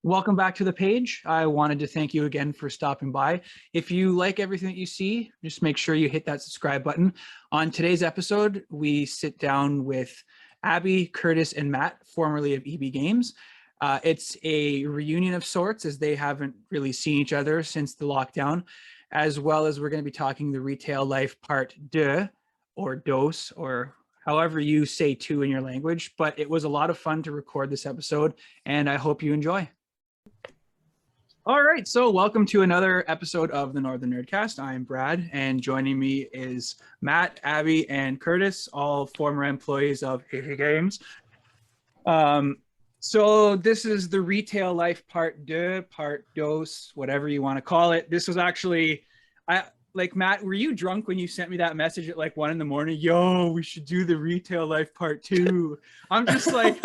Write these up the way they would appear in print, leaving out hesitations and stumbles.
Welcome back to the page. I wanted to thank you again for stopping by. If you like everything that you see, just make sure you hit that subscribe button. On today's episode, we sit down with Abbie, Kurtis, and Matt, formerly of EB Games. It's a reunion of sorts, as they haven't really seen each other since the lockdown, as well as we're going to be talking the retail life part deux, or Deux, or however you say two in your language. But it was a lot of fun to record this episode, and I hope you enjoy. All right, so welcome to another episode of the Northern Nerdcast. I'm Brad, and joining me is Matt, Abbie, and Kurtis, all former employees of EB Games. So this is the retail life part deux, part dos, whatever you want to call it. This was actually, Matt, were you drunk when you sent me that message at like 1 a.m? Yo, we should do the retail life part 2. I'm just like,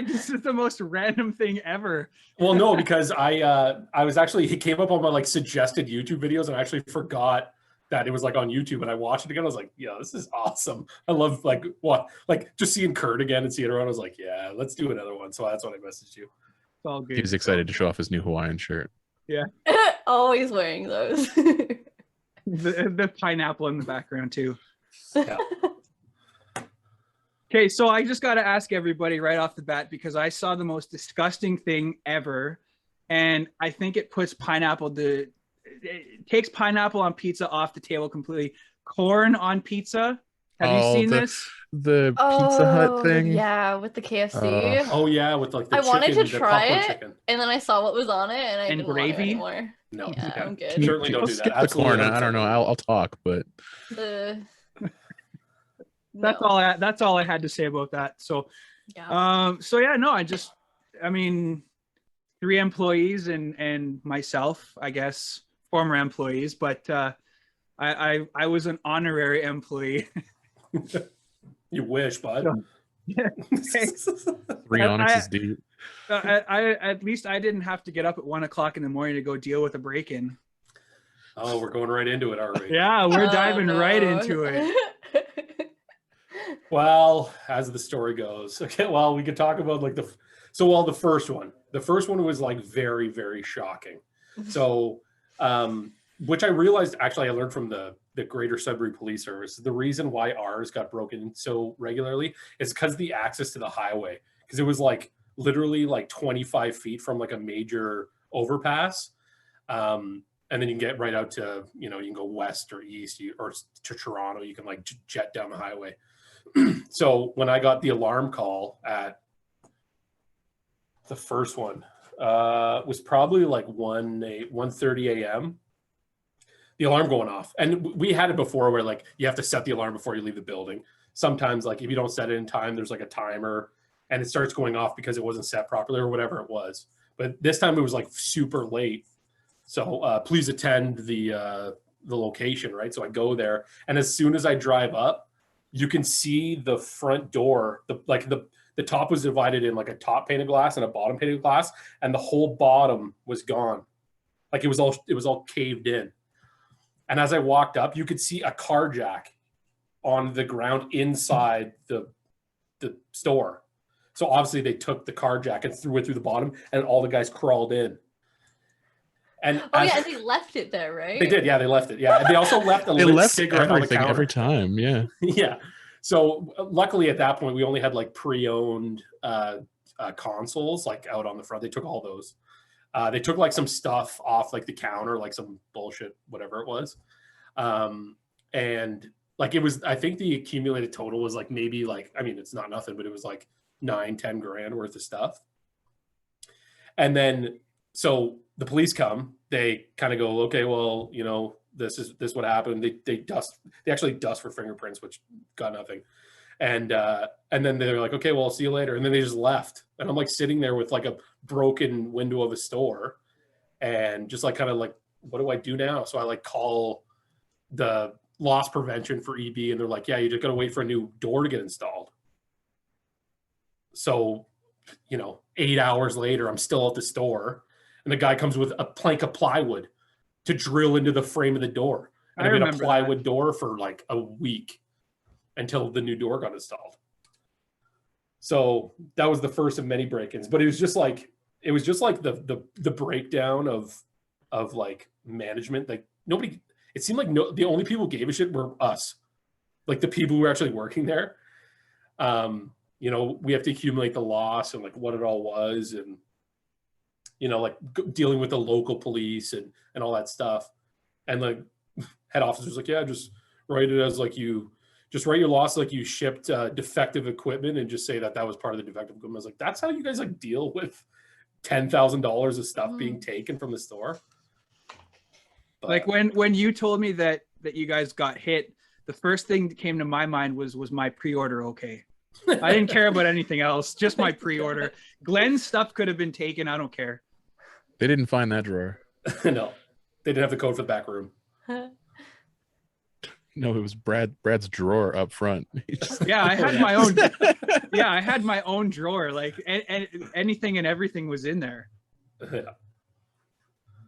this is the most random thing ever. Well, no, because I was actually, it came up on my like suggested YouTube videos, and I actually forgot that it was like on YouTube, and I watched it again. I was like, yeah, this is awesome. I love just seeing Kurt again and seeing everyone. I was like, yeah, let's do another one. So that's what I messaged you. It's all good. He was excited to show off his new Hawaiian shirt. Yeah. Always wearing those. The pineapple in the background too. Yeah. Okay, so I just got to ask everybody right off the bat, because I saw the most disgusting thing ever, and I think it puts it takes pineapple on pizza off the table completely. Corn on pizza. Have you seen this? The Pizza Hut thing? Yeah, with the KFC. Oh yeah, with like the I wanted to chicken, try the it, chicken. and then I saw what was on it, and I And didn't want it gravy? anymore. No, Yeah, I'm good. certainly don't do Skip that. the corn. Absolutely I don't know. I'll talk, but That's all I had to say about that. So, Yeah. I mean, 3 employees and myself, I guess, former employees, but I was an honorary employee. You wish, bud. Yeah. 3 onyxes deep. At least I didn't have to get up at 1 o'clock in the morning to go deal with a break-in. Oh, we're going right into it, are we? Yeah, we're diving right into it. Well, as the story goes, okay. Well, we could talk about like the first one. The first one was like very, very shocking. So, which I realized actually I learned from the Greater Sudbury Police Service. The reason why ours got broken so regularly is because the access to the highway, because it was like literally like 25 feet from like a major overpass. And then you can get right out to, you can go west or east or to Toronto. You can like jet down the highway. So when I got the alarm call at the first one, was probably like 1:30 a.m. The alarm going off. And we had it before where like you have to set the alarm before you leave the building. Sometimes like if you don't set it in time, there's like a timer and it starts going off because it wasn't set properly or whatever it was. But this time it was like super late. So please attend the location, right? So I go there, and as soon as I drive up, you can see the front door. The top was divided in like a top pane of glass and a bottom pane of glass, and the whole bottom was gone. Like it was all caved in. And as I walked up, you could see a car jack on the ground inside the store. So obviously they took the car jack and threw it through the bottom, and all the guys crawled in. And they left it there, right? They did, yeah. They left it, yeah. And they also left a lit cigarette on the counter every time, yeah. Yeah. So luckily at that point we only had like pre-owned consoles like out on the front. They took all those. They took like some stuff off like the counter, like some bullshit, whatever it was. And like it was, I think the accumulated total was like maybe like, I mean, it's not nothing, but it was like 9-10 grand worth of stuff. And then so the police come, they kind of go, okay, well, this is what happened. They actually dust for fingerprints, which got nothing. And then they're like, okay, well, I'll see you later. And then they just left. And I'm like sitting there with like a broken window of a store and just like kind of like, what do I do now? So I like call the loss prevention for EB, and they're like, yeah, you just got to wait for a new door to get installed. So, 8 hours later, I'm still at the store. And the guy comes with a plank of plywood to drill into the frame of the door. And I've been a plywood door for like a week until the new door got installed. So that was the first of many break-ins. But it was just like, it was just like the breakdown of like management. Like nobody, it seemed like the only people who gave a shit were us, like the people who were actually working there. You know, we have to accumulate the loss and like what it all was, and you know, like dealing with the local police and all that stuff. And like head officer was like, yeah, just write it as like just write your loss like you shipped defective equipment and just say that was part of the defective equipment. I was like, that's how you guys like deal with $10,000 of stuff being taken from the store. But, like when you told me that you guys got hit, the first thing that came to my mind was my pre-order okay? I didn't care about anything else, just my pre-order. Glenn's stuff could have been taken, I don't care. They didn't find that drawer. no, they didn't have the code for the back room. No, it was Brad's drawer up front. Yeah, I had my own. Yeah, I had my own drawer. Like and anything and everything was in there. Yeah.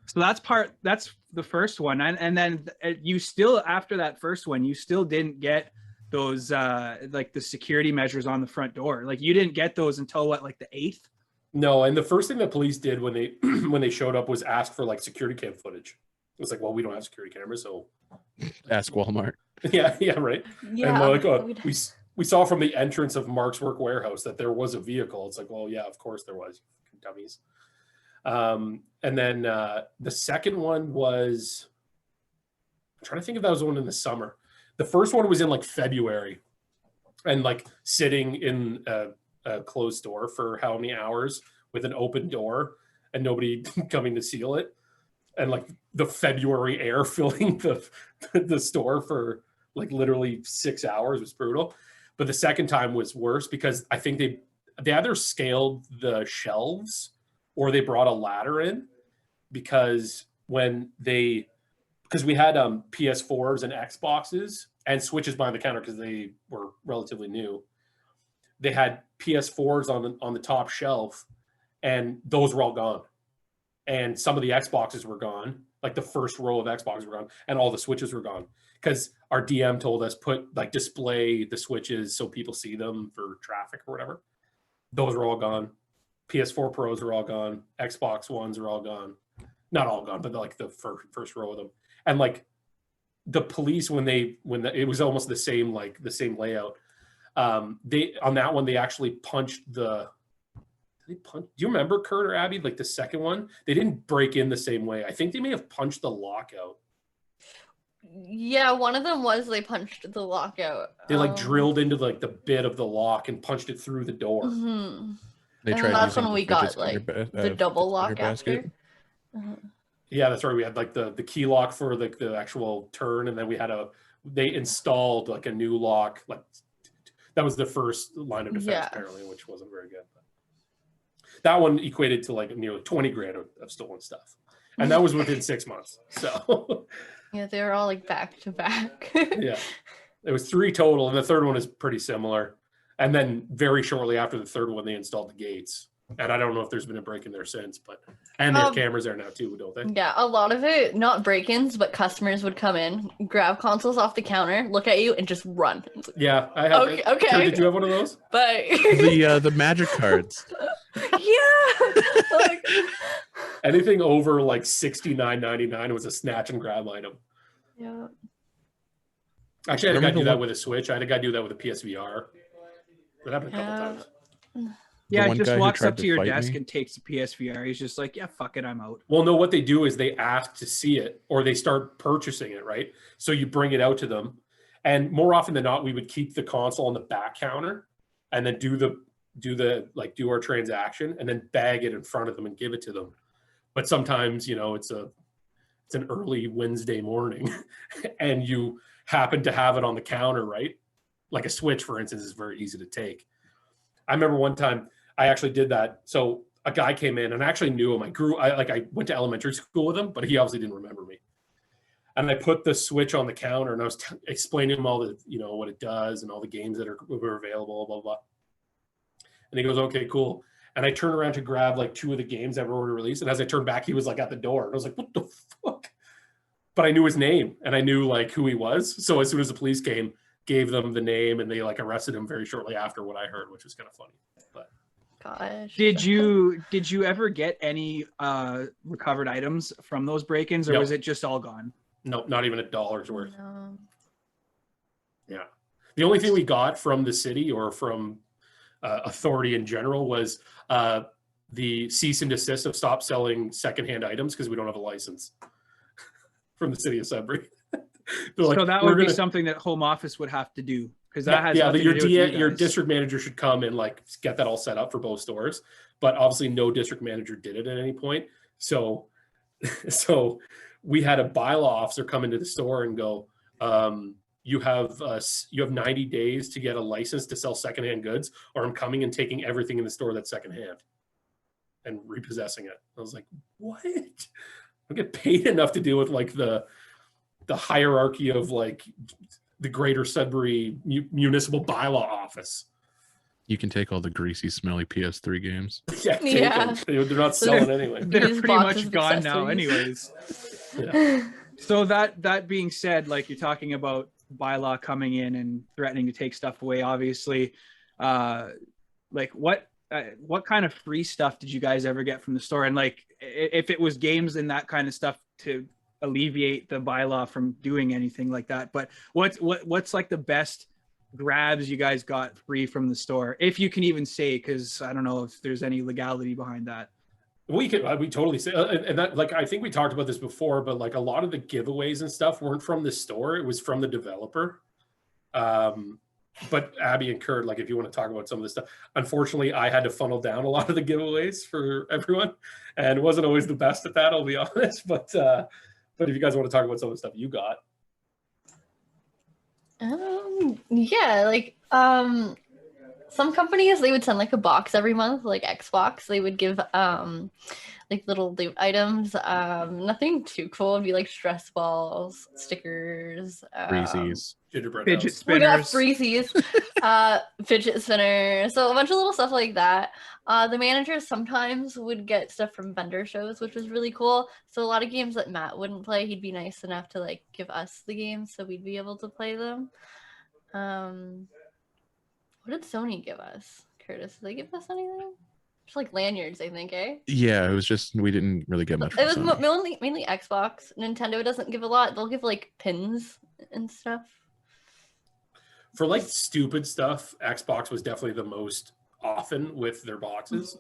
So that's the first one, and then you still, after that first one, you still didn't get those like the security measures on the front door. Like you didn't get those until what, like the 8th? No, and the first thing that police did when they when they showed up was ask for like security cam footage. It was like, well, we don't have security cameras, so Ask Walmart. yeah, right. Yeah. And we're like, we saw from the entrance of Mark's work warehouse that there was a vehicle. It's like, well, yeah, of course there was, you dummies. And then the second one was, I'm trying to think if that was the one in the summer. The first one was in like February, and like sitting in a closed store for how many hours with an open door and nobody coming to seal it. And like the February air filling the store for like literally 6 hours was brutal. But the second time was worse because I think they either scaled the shelves or they brought a ladder in, because we had PS4s and Xboxes and Switches behind the counter because they were relatively new. They had PS4s on the top shelf, and those were all gone. And some of the Xboxes were gone, like the first row of Xboxes were gone, and all the Switches were gone because our DM told us display the Switches so people see them for traffic or whatever. Those were all gone. PS4 Pros are all gone. Xbox Ones are all gone. Not all gone, but like the first row of them. And like the police, it was almost the same layout. They on that one they actually punched the. Do you remember, Kurt or Abbie, like the second one? They didn't break in the same way. I think they may have punched the lockout. Yeah, one of them was they punched the lockout. They like drilled into like the bit of the lock and punched it through the door. Mm-hmm. They tried. That's using when we got like the double lock after. Yeah, that's right. We had like the key lock for the actual turn, and then they installed like a new lock. Like that was the first line of defense apparently, which wasn't very good. But that one equated to like nearly 20 grand of stolen stuff, and that was within 6 months. So yeah, they were all like back to back. Yeah, it was 3 total, and the third one is pretty similar. And then very shortly after the third one, they installed the gates. And I don't know if there's been a break in there since, and they have cameras there now too, don't they? Yeah, a lot of it, not break-ins, but customers would come in, grab consoles off the counter, look at you, and just run. Yeah, I have. Okay. Kurt, did you have one of those? But The magic cards. yeah, like, Anything over like $69.99 was a snatch and grab item. yeah. Actually, I had a guy do that with a Switch. I had a guy do that with a PSVR. That happened a couple times. Yeah, one just guy who walks tried up to to your fight desk me? and takes the PSVR. He's just like, yeah, fuck it, I'm out. Well, no, what they do is they ask to see it, or they start purchasing it, right? So you bring it out to them, and more often than not, we would keep the console on the back counter, and then do our transaction, and then bag it in front of them and give it to them. But sometimes, it's an early Wednesday morning, and you happen to have it on the counter, right? Like a Switch, for instance, is very easy to take. I remember one time I actually did that. So a guy came in, and I actually knew him. I went to elementary school with him, but he obviously didn't remember me. And I put the Switch on the counter, and I was explaining to him all the, what it does and all the games that were available, blah, blah. And he goes, okay, cool. And I turned around to grab like 2 of the games that were already released. And as I turned back, he was like at the door. And I was like, what the fuck? But I knew his name, and I knew like who he was. So as soon as the police came, gave them the name, and they like arrested him very shortly after, what I heard, which was kind of funny. But gosh. Did you ever get any recovered items from those break-ins, or No. was it just all gone? No, not even $1 worth. No. Yeah. The only thing we got from the city or from authority in general was the cease and desist of stop selling secondhand items because we don't have a license from the city of Sudbury. Like, so that would be something that home office would have to do, because that has nothing your to do with you your guys. district manager should come and like get that all set up for both stores. But obviously, no district manager did it at any point. So we had a bylaw officer come into the store and go, you have 90 days to get a license to sell secondhand goods, or I'm coming and taking everything in the store that's secondhand and repossessing it. I was like, what? I get paid enough to deal with like the hierarchy of like the greater Sudbury municipal bylaw office. You can take all the greasy, smelly PS3 games. Yeah, take Yeah. them. They're not selling anyway. They're Use pretty boxes much of gone now accessories. anyways. Yeah. So that being said, like you're talking about bylaw coming in and threatening to take stuff away, obviously, like what kind of free stuff did you guys ever get from the store? And like if it was games and that kind of stuff to alleviate the bylaw from doing anything like that, but what's like the best grabs you guys got free from the store, if you can even say, because I don't know if there's any legality behind that. We totally say, and that, like, I think we talked about this before, but like a lot of the giveaways and stuff weren't from the store; it was from the developer. But Abby and Kurt, like, if you want to talk about some of this stuff, unfortunately, I had to funnel down a lot of the giveaways for everyone, and wasn't always the best at that, I'll be honest. But if you guys want to talk about some of the stuff you got, Yeah, like some companies, they would send like a box every month, like Xbox. They would give like little loot items. Nothing too cool. It'd be like stress balls, stickers, Freezies. gingerbread Fidget house. we got spinners. freezies, fidget spinner, so a bunch of little stuff like that. The managers sometimes would get stuff from vendor shows, which was really cool. So a lot of games that Matt wouldn't play, he'd be nice enough to like give us the games so we'd be able to play them. What did Sony give us? Kurtis, did they give us anything? Just like lanyards, I think, eh? Yeah, it was just we didn't really get much. It was from Sony. mainly Xbox. Nintendo doesn't give a lot. They'll give like pins and stuff. For like stupid stuff, Xbox was definitely the most often with their boxes.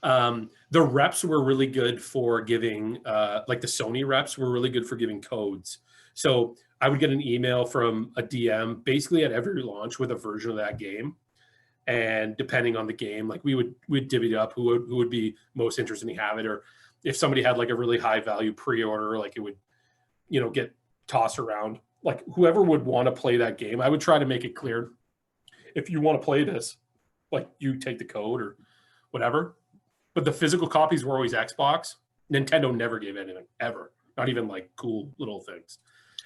The reps were really good for giving, like the Sony reps were really good for giving codes. So I would get an email from a DM basically at every launch with a version of that game. And depending on the game, like we'd divvy it up who would be most interested in have it, or if somebody had like a really high value pre-order, like it would, get tossed around. Like whoever would want to play that game, I would try to make it clear, if you want to play this, like you take the code or whatever. But the physical copies were always Xbox. Nintendo never gave anything, ever. Not even like cool little things.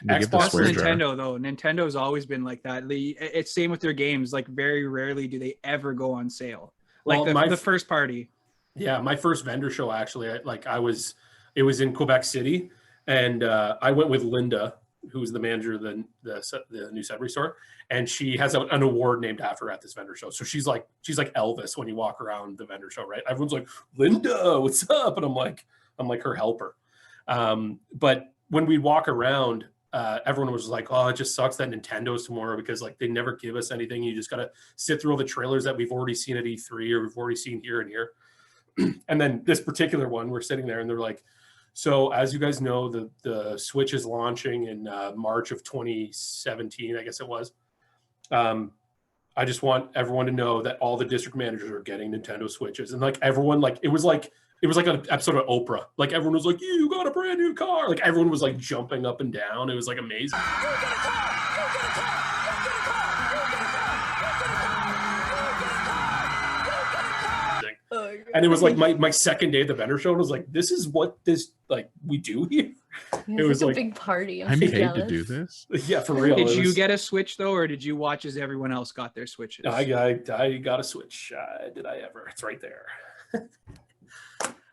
They give the Xbox swear jar. Nintendo though. Nintendo's always been like that. It's same with their games. Like very rarely do they ever go on sale. Like Well, the first party. Yeah, my first vendor show actually, it was in Quebec City, and I went with Linda, who's the manager of the new Sudbury store, and she has an award named after her at this vendor show. So she's like Elvis when you walk around the vendor show, right? Everyone's like, Linda, what's up? And I'm like her helper. But when we walk around, everyone was like, oh, it just sucks that Nintendo's tomorrow because like they never give us anything. You just got to sit through all the trailers that we've already seen at E3 or we've already seen here and here. And then this particular one, we're sitting there and they're like, so as you guys know, the Switch is launching in March of 2017, I guess it was. I just want everyone to know that all the district managers are getting Nintendo Switches. And like everyone, like it was like an episode of Oprah. Like everyone was like, you got a brand new car. Like everyone was like jumping up and down. It was like amazing. And it was like my second day at the vendor show, and I was like, this is what we do here. It was a like- big party. I'm so paid jealous. to do this. Yeah, for real. Did It you was- get a Switch though, or did you watch as everyone else got their Switches? I got a Switch. Did I ever? It's right there.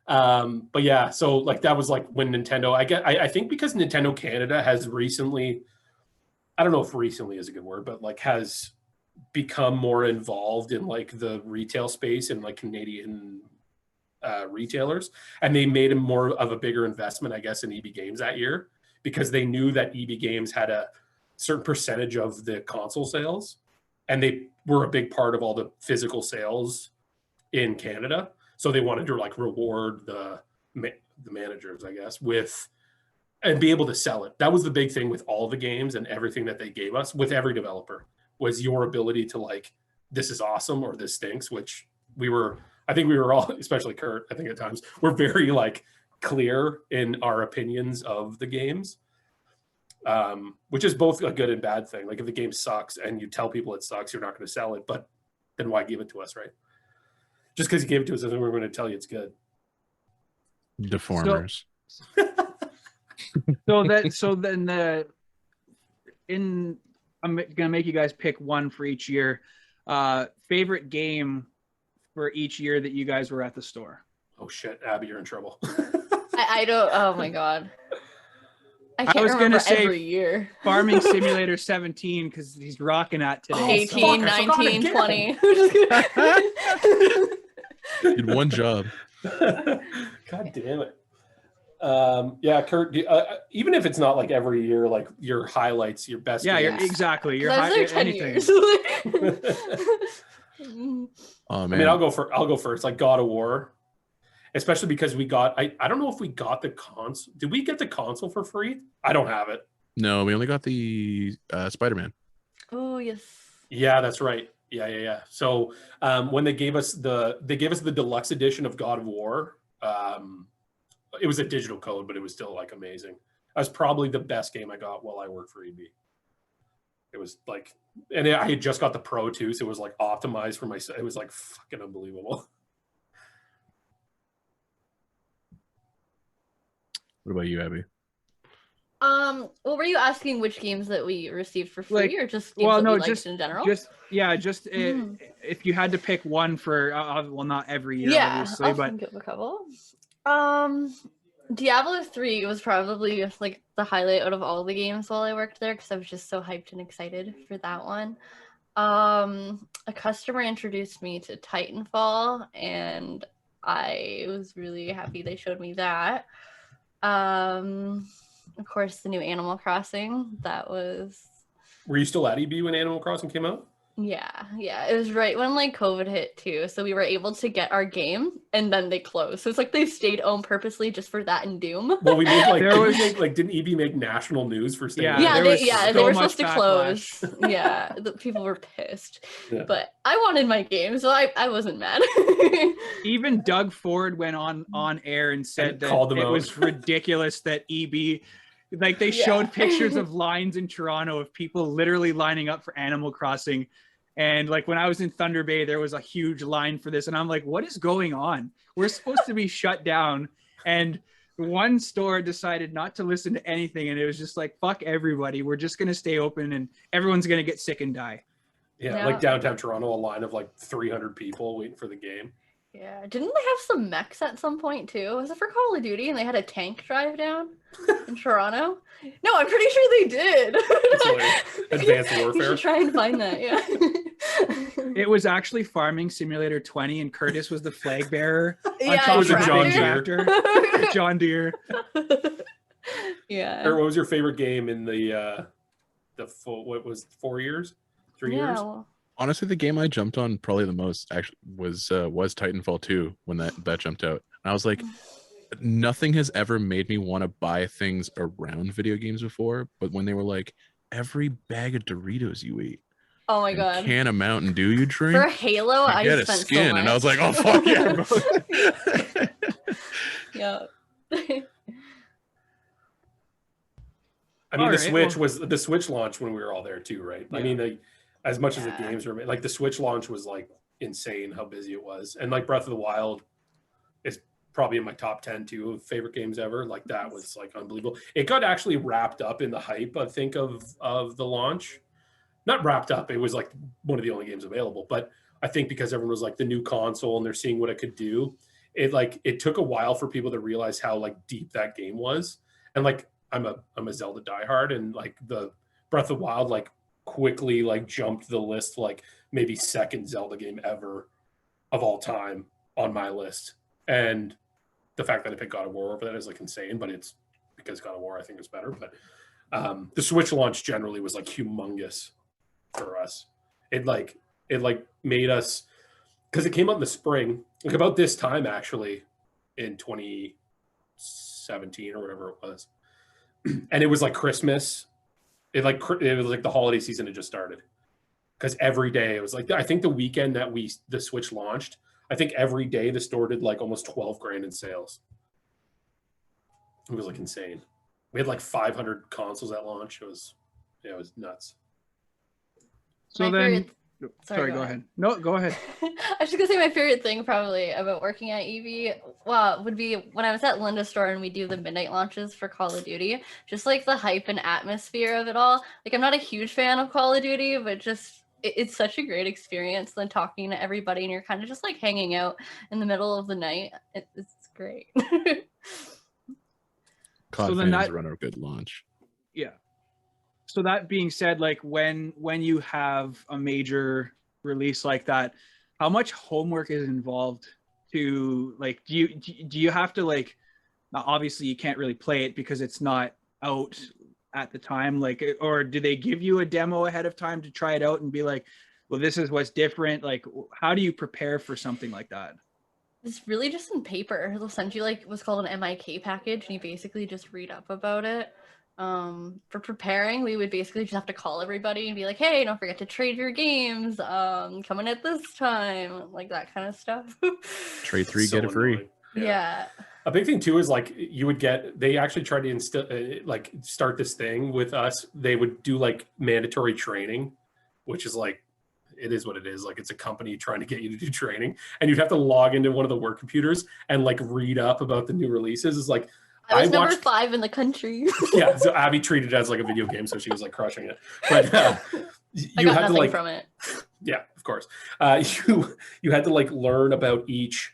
But yeah, so like that was like when Nintendo. I think because Nintendo Canada has recently, I don't know if recently is a good word, but like has become more involved in like the retail space and like Canadian retailers, and they made more of a bigger investment, I guess, in EB Games that year, because they knew that EB Games had a certain percentage of the console sales, and they were a big part of all the physical sales in Canada. So they wanted to like reward the managers, I guess, with and be able to sell it. That was the big thing with all the games and everything that they gave us with every developer, was your ability to like, this is awesome or this stinks, which I think we were all, especially Kurt, I think at times, we're very like clear in our opinions of the games, which is both a good and bad thing. Like if the game sucks and you tell people it sucks, you're not going to sell it, but then why give it to us, right? Just because you gave it to us doesn't mean we're going to tell you it's good. Deformers. I'm gonna make you guys pick one for each year. Favorite game for each year that you guys were at the store. Oh shit, Abby, you're in trouble. I don't. Oh my god. I can't was remember gonna say every year. Farming Simulator 17 because he's rocking at today. 18, 19, 20. Did one job. God damn it. Yeah, Kurt, even if it's not like every year, like your highlights, your best games. Exactly. Your I was there 10 anything. years. Oh man. I mean, I'll go first. Like God of War, especially because we got. I don't know if we got the console. Did we get the console for free? I don't have it. No, we only got the Spider-Man. Oh yes. Yeah, that's right. Yeah. So when they gave us the deluxe edition of God of War. It was a digital code, but it was still like amazing. That was probably the best game I got while I worked for EB. It was like, and I had just got the Pro too, so it was like optimized for myself. It was like fucking unbelievable. What about you, Abby? Well, were you asking which games that we received for free, or just games well, that no, we liked just in general? If you had to pick one for, well, not every year, yeah, obviously, I'll but think of a couple. Diablo 3 was probably just like the highlight out of all the games while I worked there, because I was just so hyped and excited for that one. A customer introduced me to Titanfall, and I was really happy they showed me that. Of course, the new Animal Crossing. That was. Were you still at EB when Animal Crossing came out? Yeah. It was right when like COVID hit too, so we were able to get our game, and then they closed. So it's like they stayed on purposely just for that and Doom. Well, we made like didn't EB make national news for staying? They were supposed to close. Yeah, the people were pissed, but I wanted my game, so I wasn't mad. Even Doug Ford went on air and said that it was ridiculous that EB. Like they showed pictures of lines in Toronto of people literally lining up for Animal Crossing. And like when I was in Thunder Bay, there was a huge line for this. And I'm like, what is going on? We're supposed to be shut down. And one store decided not to listen to anything. And it was just like, fuck everybody. We're just going to stay open and everyone's going to get sick and die. Yeah, like downtown Toronto, a line of like 300 people waiting for the game. Yeah, didn't they have some mechs at some point too? Was it for Call of Duty and they had a tank drive down in Toronto? No, I'm pretty sure they did. Advanced Warfare. You should try and find that, yeah. It was actually Farming Simulator 20 and Kurtis was the flag bearer. It was a John Deere. John Deere. Yeah. Or what was your favorite game in the full, what was 4 years? 3 years? Well, honestly, the game I jumped on probably the most actually was Titanfall 2 when that jumped out. And I was like, nothing has ever made me want to buy things around video games before, but when they were like, every bag of Doritos you eat, oh my god, can a Mountain Dew you drink for Halo, I get a spent skin, so much. and I was like, oh fuck yeah. Yeah. I mean, the Switch launch when we were all there too, right? Yeah. I mean, as much as the games were like, the Switch launch was like insane how busy it was, and like Breath of the Wild is probably in my top 10 too of favorite games ever. Like that was like unbelievable. It got actually wrapped up in the hype, I think, of the launch. Not wrapped up, it was like one of the only games available, but I think because everyone was like the new console and they're seeing what it could do, it took a while for people to realize how like deep that game was. And like I'm a Zelda diehard, and like the Breath of the Wild, like quickly like jumped the list, like maybe second Zelda game ever of all time on my list. And the fact that I picked God of War over that is like insane, but it's because God of War I think is better. But the Switch launch generally was like humongous for us. It made us, because it came out in the spring, like about this time actually in 2017 or whatever it was. And it was like Christmas. It was like the holiday season had just started. Because every day it was like, I think the weekend that the Switch launched, I think every day the store did like almost 12 grand in sales. It was like insane. We had like 500 consoles at launch. It was nuts. So My then, favorite- sorry, go ahead. No, go ahead. I was just gonna say my favorite thing probably about working at EV, would be when I was at Linda store and we do the midnight launches for Call of Duty. Just like the hype and atmosphere of it all. Like I'm not a huge fan of Call of Duty, but just it's such a great experience than talking to everybody and you're kind of just like hanging out in the middle of the night. It's great. COD So then fans that- run a good launch. Yeah. So that being said, like when you have a major release like that, how much homework is involved to like, do you have to like, obviously you can't really play it because it's not out at the time, like, or do they give you a demo ahead of time to try it out and be like, well, this is what's different? Like, how do you prepare for something like that? It's really just in paper. They'll send you like what's called an MIK package, and you basically just read up about it. For preparing, we would basically just have to call everybody and be like, "Hey, don't forget to trade your games. Coming at this time," like that kind of stuff. Trade 3, So get it free. annoying. Yeah. A big thing too is like they actually tried to start this thing with us. They would do like mandatory training, which is like, it is what it is. Like it's a company trying to get you to do training, and you'd have to log into one of the work computers and like read up about the new releases. It's like, I was number watched- 5 in the country. yeah. So Abby treated it as like a video game, so she was like crushing it. But I you got had to nothing like, from it. yeah, of course. You had to like learn about each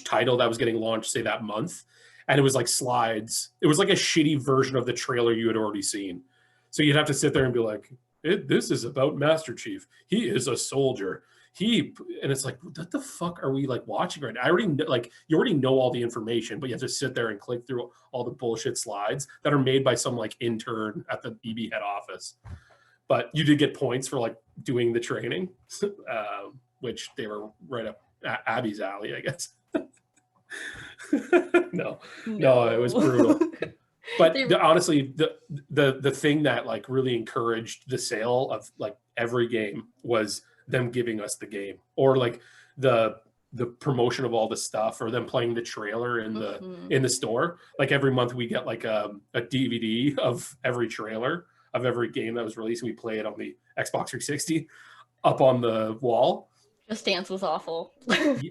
title that was getting launched, say that month, and it was like slides. It was like a shitty version of the trailer you had already seen. So you'd have to sit there and be like, this is about Master Chief. He is a soldier. And it's like, what the fuck are we like watching right now? I already like, you already know all the information, but you have to sit there and click through all the bullshit slides that are made by some like intern at the EB head office. But you did get points for like doing the training, which they were right up Abby's alley, I guess. No, it was brutal. But honestly, the thing that like really encouraged the sale of like every game was them giving us the game, or like the promotion of all the stuff, or them playing the trailer in the store. Like every month we get like a DVD of every trailer of every game that was released, and we play it on the Xbox 360 up on the wall. Just Dance was awful.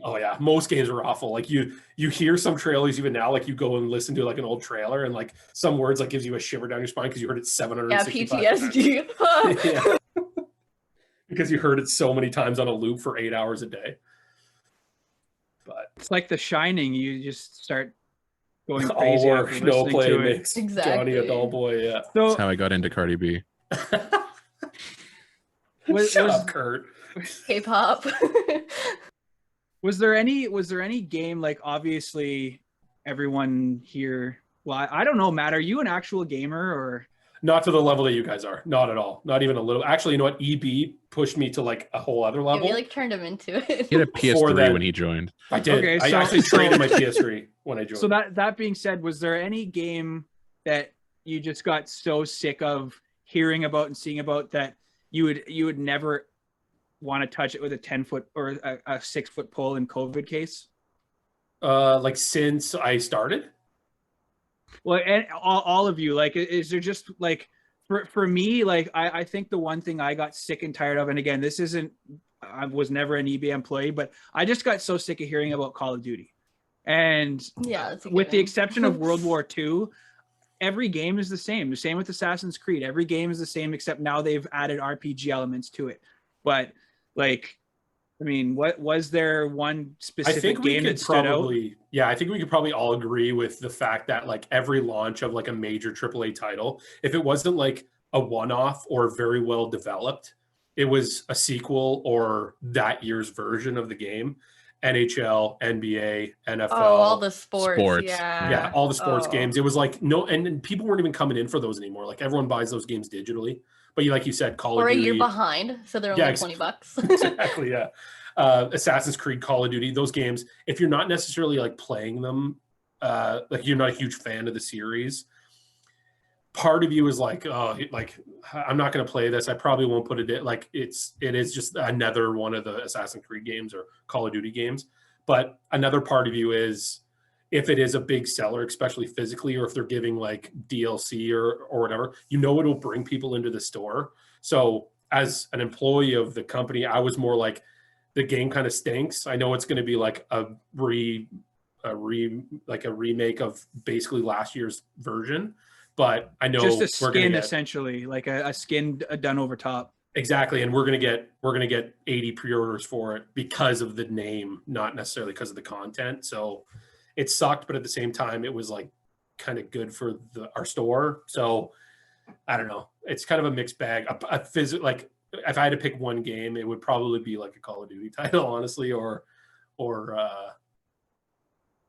Oh yeah, most games are awful. Like you hear some trailers even now, like you go and listen to like an old trailer, and like some words like gives you a shiver down your spine because you heard it 765 Yeah, times. PTSD. Yeah. Because you heard it so many times on a loop for 8 hours a day. But It's like The Shining. You just start going all crazy work, after no listening play to it. makes Johnny a Exactly. dull boy. Yeah. So That's how I got into Cardi B. Shut up, Kurt. K-pop. was there any game, like, obviously everyone here, well, I don't know, Matt, are you an actual gamer? Or Not to the level that you guys are. Not at all. Not even a little. Actually, you know what? EB pushed me to like a whole other Yeah, level. we like turned him into it. He had a Before PS3 that- when he joined. I did. Okay, I so- actually so- traded my PS3 when I joined. so that being said, was there any game that you just got so sick of hearing about and seeing about that you would never want to touch it with a 10-foot or a 6-foot pole in COVID case? like since I started. Well, and all of you, like, is there just like, for me, like, I think the one thing I got sick and tired of, and again, this isn't, I was never an EB employee, but I just got so sick of hearing about Call of Duty. And Yeah, that's a with good the one. exception of World War II, every game is the same. The same with Assassin's Creed. Every game is the same, except now they've added RPG elements to it. But like, I mean, what was there one I specific think we game could that stood out? probably, yeah, I think we could probably all agree with the fact that like every launch of like a major AAA title, if it wasn't like a one-off or very well developed. It was a sequel or that year's version of the game. NHL, NBA, NFL. Oh, all the sports. Sports. Yeah, all the sports Oh. games. It was like no, and people weren't even coming in for those anymore. Like everyone buys those games digitally. But like you said, Call Or of a Duty. year behind, so they're Yeah, only $20. Exactly, yeah. Assassin's Creed, Call of Duty, those games, if you're not necessarily like playing them, like you're not a huge fan of the series, part of you is like, oh, like I'm not going to play this. I probably won't put it in. Like it is just another one of the Assassin's Creed games or Call of Duty games. But another part of you is, if it is a big seller, especially physically, or if they're giving like DLC or whatever, you know, it'll bring people into the store. So as an employee of the company, I was more like, the game kind of stinks. I know it's going to be like a remake of basically last year's version, but I know Just a we're going skin, to get essentially, like a skin done over top. exactly, and we're going to get 80 pre-orders for it because of the name, not necessarily because of the content. So it sucked, but at the same time, it was like kind of good for our store. So I don't know. It's kind of a mixed bag. Like if I had to pick one game, it would probably be like a Call of Duty title, honestly, or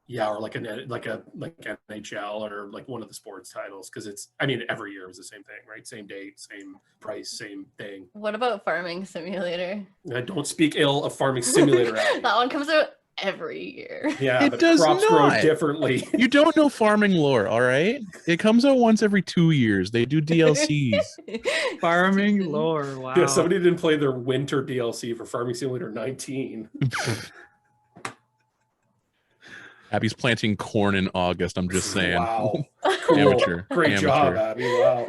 like NHL or like one of the sports titles, because it's, I mean, every year it was the same thing, right? Same date, same price, same thing. What about Farming Simulator? I don't speak ill of Farming Simulator. That one comes out every year. Yeah, It but does crops not. grow differently. You don't know farming lore, all right? It comes out once every 2 years. They do DLCs. Farming lore. Wow. Yeah, somebody didn't play their winter DLC for Farming Simulator 19. Abby's planting corn in August. I'm just saying. Wow. Cool. Amateur. Great Amateur. job, Abby. Wow.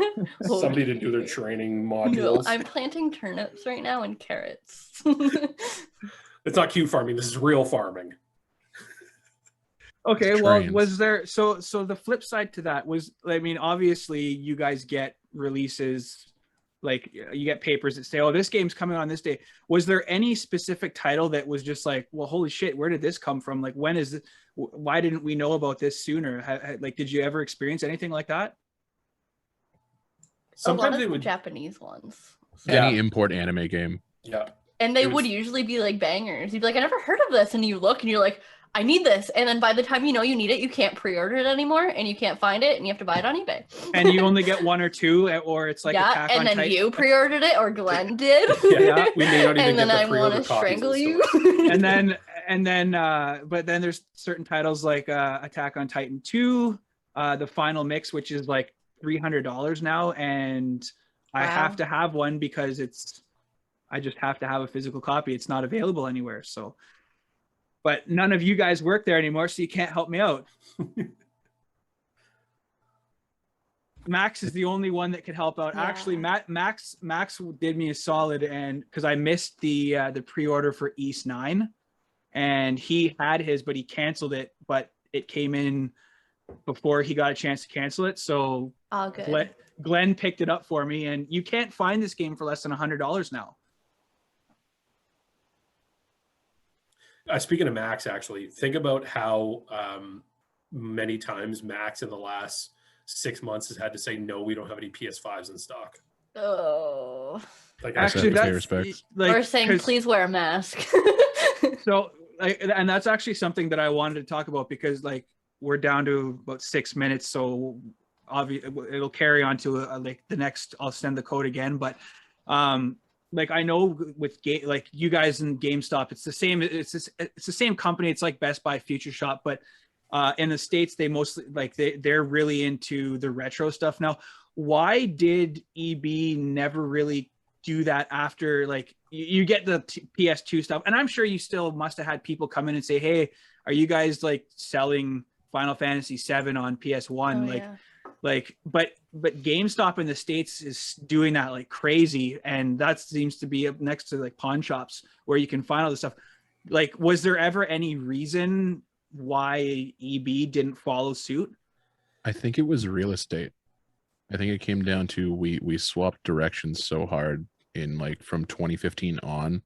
Oh, Somebody didn't do their training no, modules. I'm planting turnips right now and carrots. It's not cute farming. This is real farming. Okay, well, Trains. was there so the flip side to that was, I mean, obviously you guys get releases, like you get papers that say, oh, this game's coming on this day. Was there any specific title that was just like, well, holy shit, where did this come from? Like, when is it? Why didn't we know about this sooner? Like, did you ever experience anything like that? Sometimes a lot they of would. Japanese ones. Yeah. Any import anime game. Yeah. And they It was- would usually be like bangers. You'd be like, I never heard of this. And you look and you're like, I need this. And then by the time you know you need it, you can't pre-order it anymore and you can't find it and you have to buy it on eBay. And you only get one or two, or it's like yeah, Attack and on then Titan. you pre-ordered it or Glenn did. Yeah, we may not even And then get the I want pre-order to copies strangle and you. stuff. and then but then there's certain titles like Attack on Titan 2, the final mix, which is like $300 now, and I Wow. have to have one because I just have to have a physical copy. It's not available anywhere. So, but none of you guys work there anymore, so you can't help me out. Max is the only one that could help out. Yeah. Actually, Max did me a solid, and because I missed the pre-order for East 9, and he had his, but he canceled it. But it came in before he got a chance to cancel it. So Oh, good. Glenn picked it up for me, and you can't find this game for less than $100 now. Speaking of Max, actually, think about how many times Max in the last 6 months has had to say, no, we don't have any PS5s in stock. Oh. Like, Actually, Pay that's respects. like, Or saying, 'cause- please wear a mask. So, and that's actually something that I wanted to talk about, because like we're down to about 6 minutes, so obviously it'll carry on to like the next. I'll send the code again, but like I know with like you guys in GameStop, it's the same. It's the same company. It's like Best Buy, Future Shop, but in the States they mostly like they're really into the retro stuff now. Why did EB never really do that after, like you get the PS2 stuff, and I'm sure you still must have had people come in and say, hey, are you guys like selling Final Fantasy 7 on PS1? Oh, like yeah. like but GameStop in the States is doing that like crazy, and that seems to be up next to like pawn shops where you can find all this stuff. Like, was there ever any reason why EB didn't follow suit? I think it was real estate. I think it came down to we swapped directions so hard in like from 2015 on,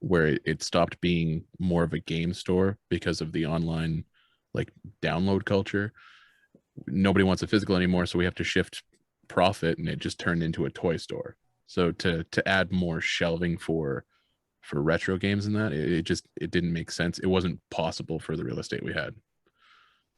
where it stopped being more of a game store because of the online like download culture. Nobody wants a physical anymore, so we have to shift profit, and it just turned into a toy store. So to add more shelving for retro games and that, it didn't make sense. It wasn't possible for the real estate we had.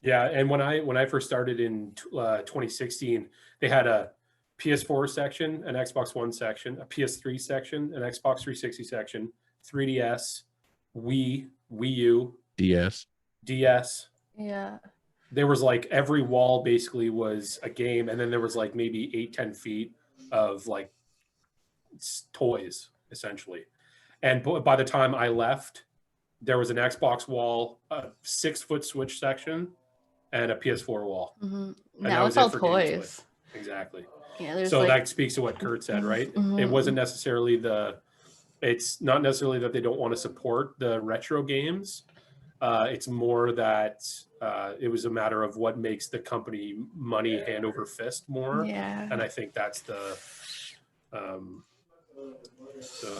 Yeah, and when I first started in 2016, they had a PS4 section, an Xbox One section, a PS3 section, an Xbox 360 section, 3DS, Wii U, DS. Yeah. There was like every wall basically was a game, and then there was like maybe 8-10 feet of like toys essentially. And by the time I left, there was an Xbox wall, a 6-foot Switch section, and a PS4 wall. Mm-hmm. And Now it's all toys. Exactly. Yeah, there's So like, that speaks to what Kurt said, right? It wasn't necessarily it's not necessarily that they don't want to support the retro games. It's more that it was a matter of what makes the company money hand over fist more. yeah. And I think that's the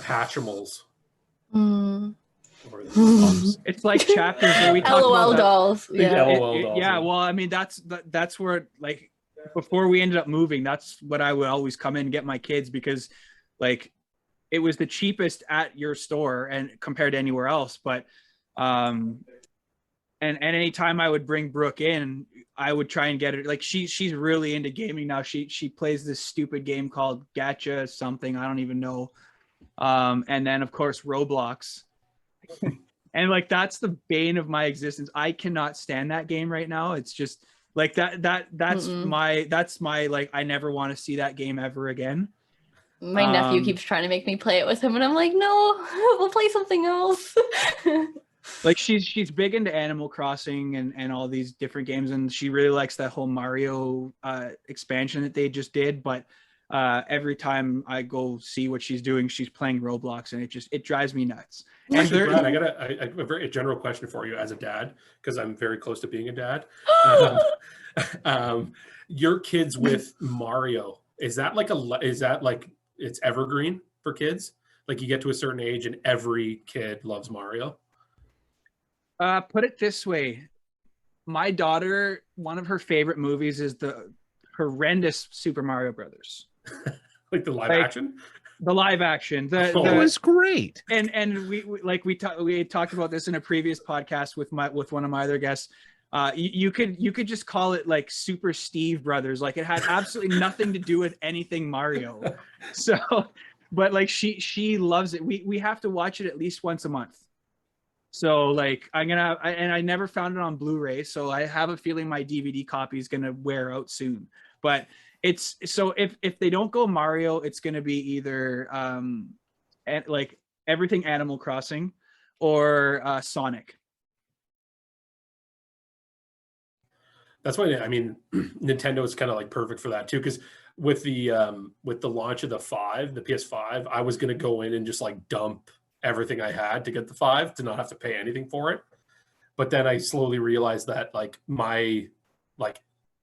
Hatchimals. Or It's like chapters where we talk LOL about that. dolls. Yeah. LOL dolls. Yeah, well, I mean, that's where, like, before we ended up moving, that's what I would always come in and get my kids, because like it was the cheapest at your store and compared to anywhere else. But and anytime I would bring Brooke in, I would try and get her, like, she's really into gaming now. She plays this stupid game called Gacha something, I don't even know. And then of course Roblox. And like that's the bane of my existence. I cannot stand that game right now. It's just like that's my like, I never want to see that game ever again. My nephew keeps trying to make me play it with him, and I'm like, no, we'll play something else. Like she's big into Animal Crossing and all these different games, and she really likes that whole Mario expansion that they just did. But every time I go see what she's doing, she's playing Roblox, and it drives me nuts. Actually, Brad, I got a very general question for you as a dad, because I'm very close to being a dad. Your kids with Mario, is that like it's evergreen for kids? Like you get to a certain age and every kid loves Mario? Put it this way. My daughter, one of her favorite movies is the horrendous Super Mario Brothers. Like the live action? The live action. It was great. And we talked about this in a previous podcast with one of my other guests. You could just call it like Super Steve Brothers. Like it had absolutely nothing to do with anything Mario. So, but like she loves it. We have to watch it at least once a month. So like I never found it on Blu-ray, so I have a feeling my DVD copy is gonna wear out soon. But it's so if they don't go Mario, it's gonna be either like everything Animal Crossing or Sonic. That's why, I mean, Nintendo is kind of like perfect for that too, because with the launch of the PS5, I was gonna go in and just like dump everything I had to get the 5 to not have to pay anything for it. But then I slowly realized that like my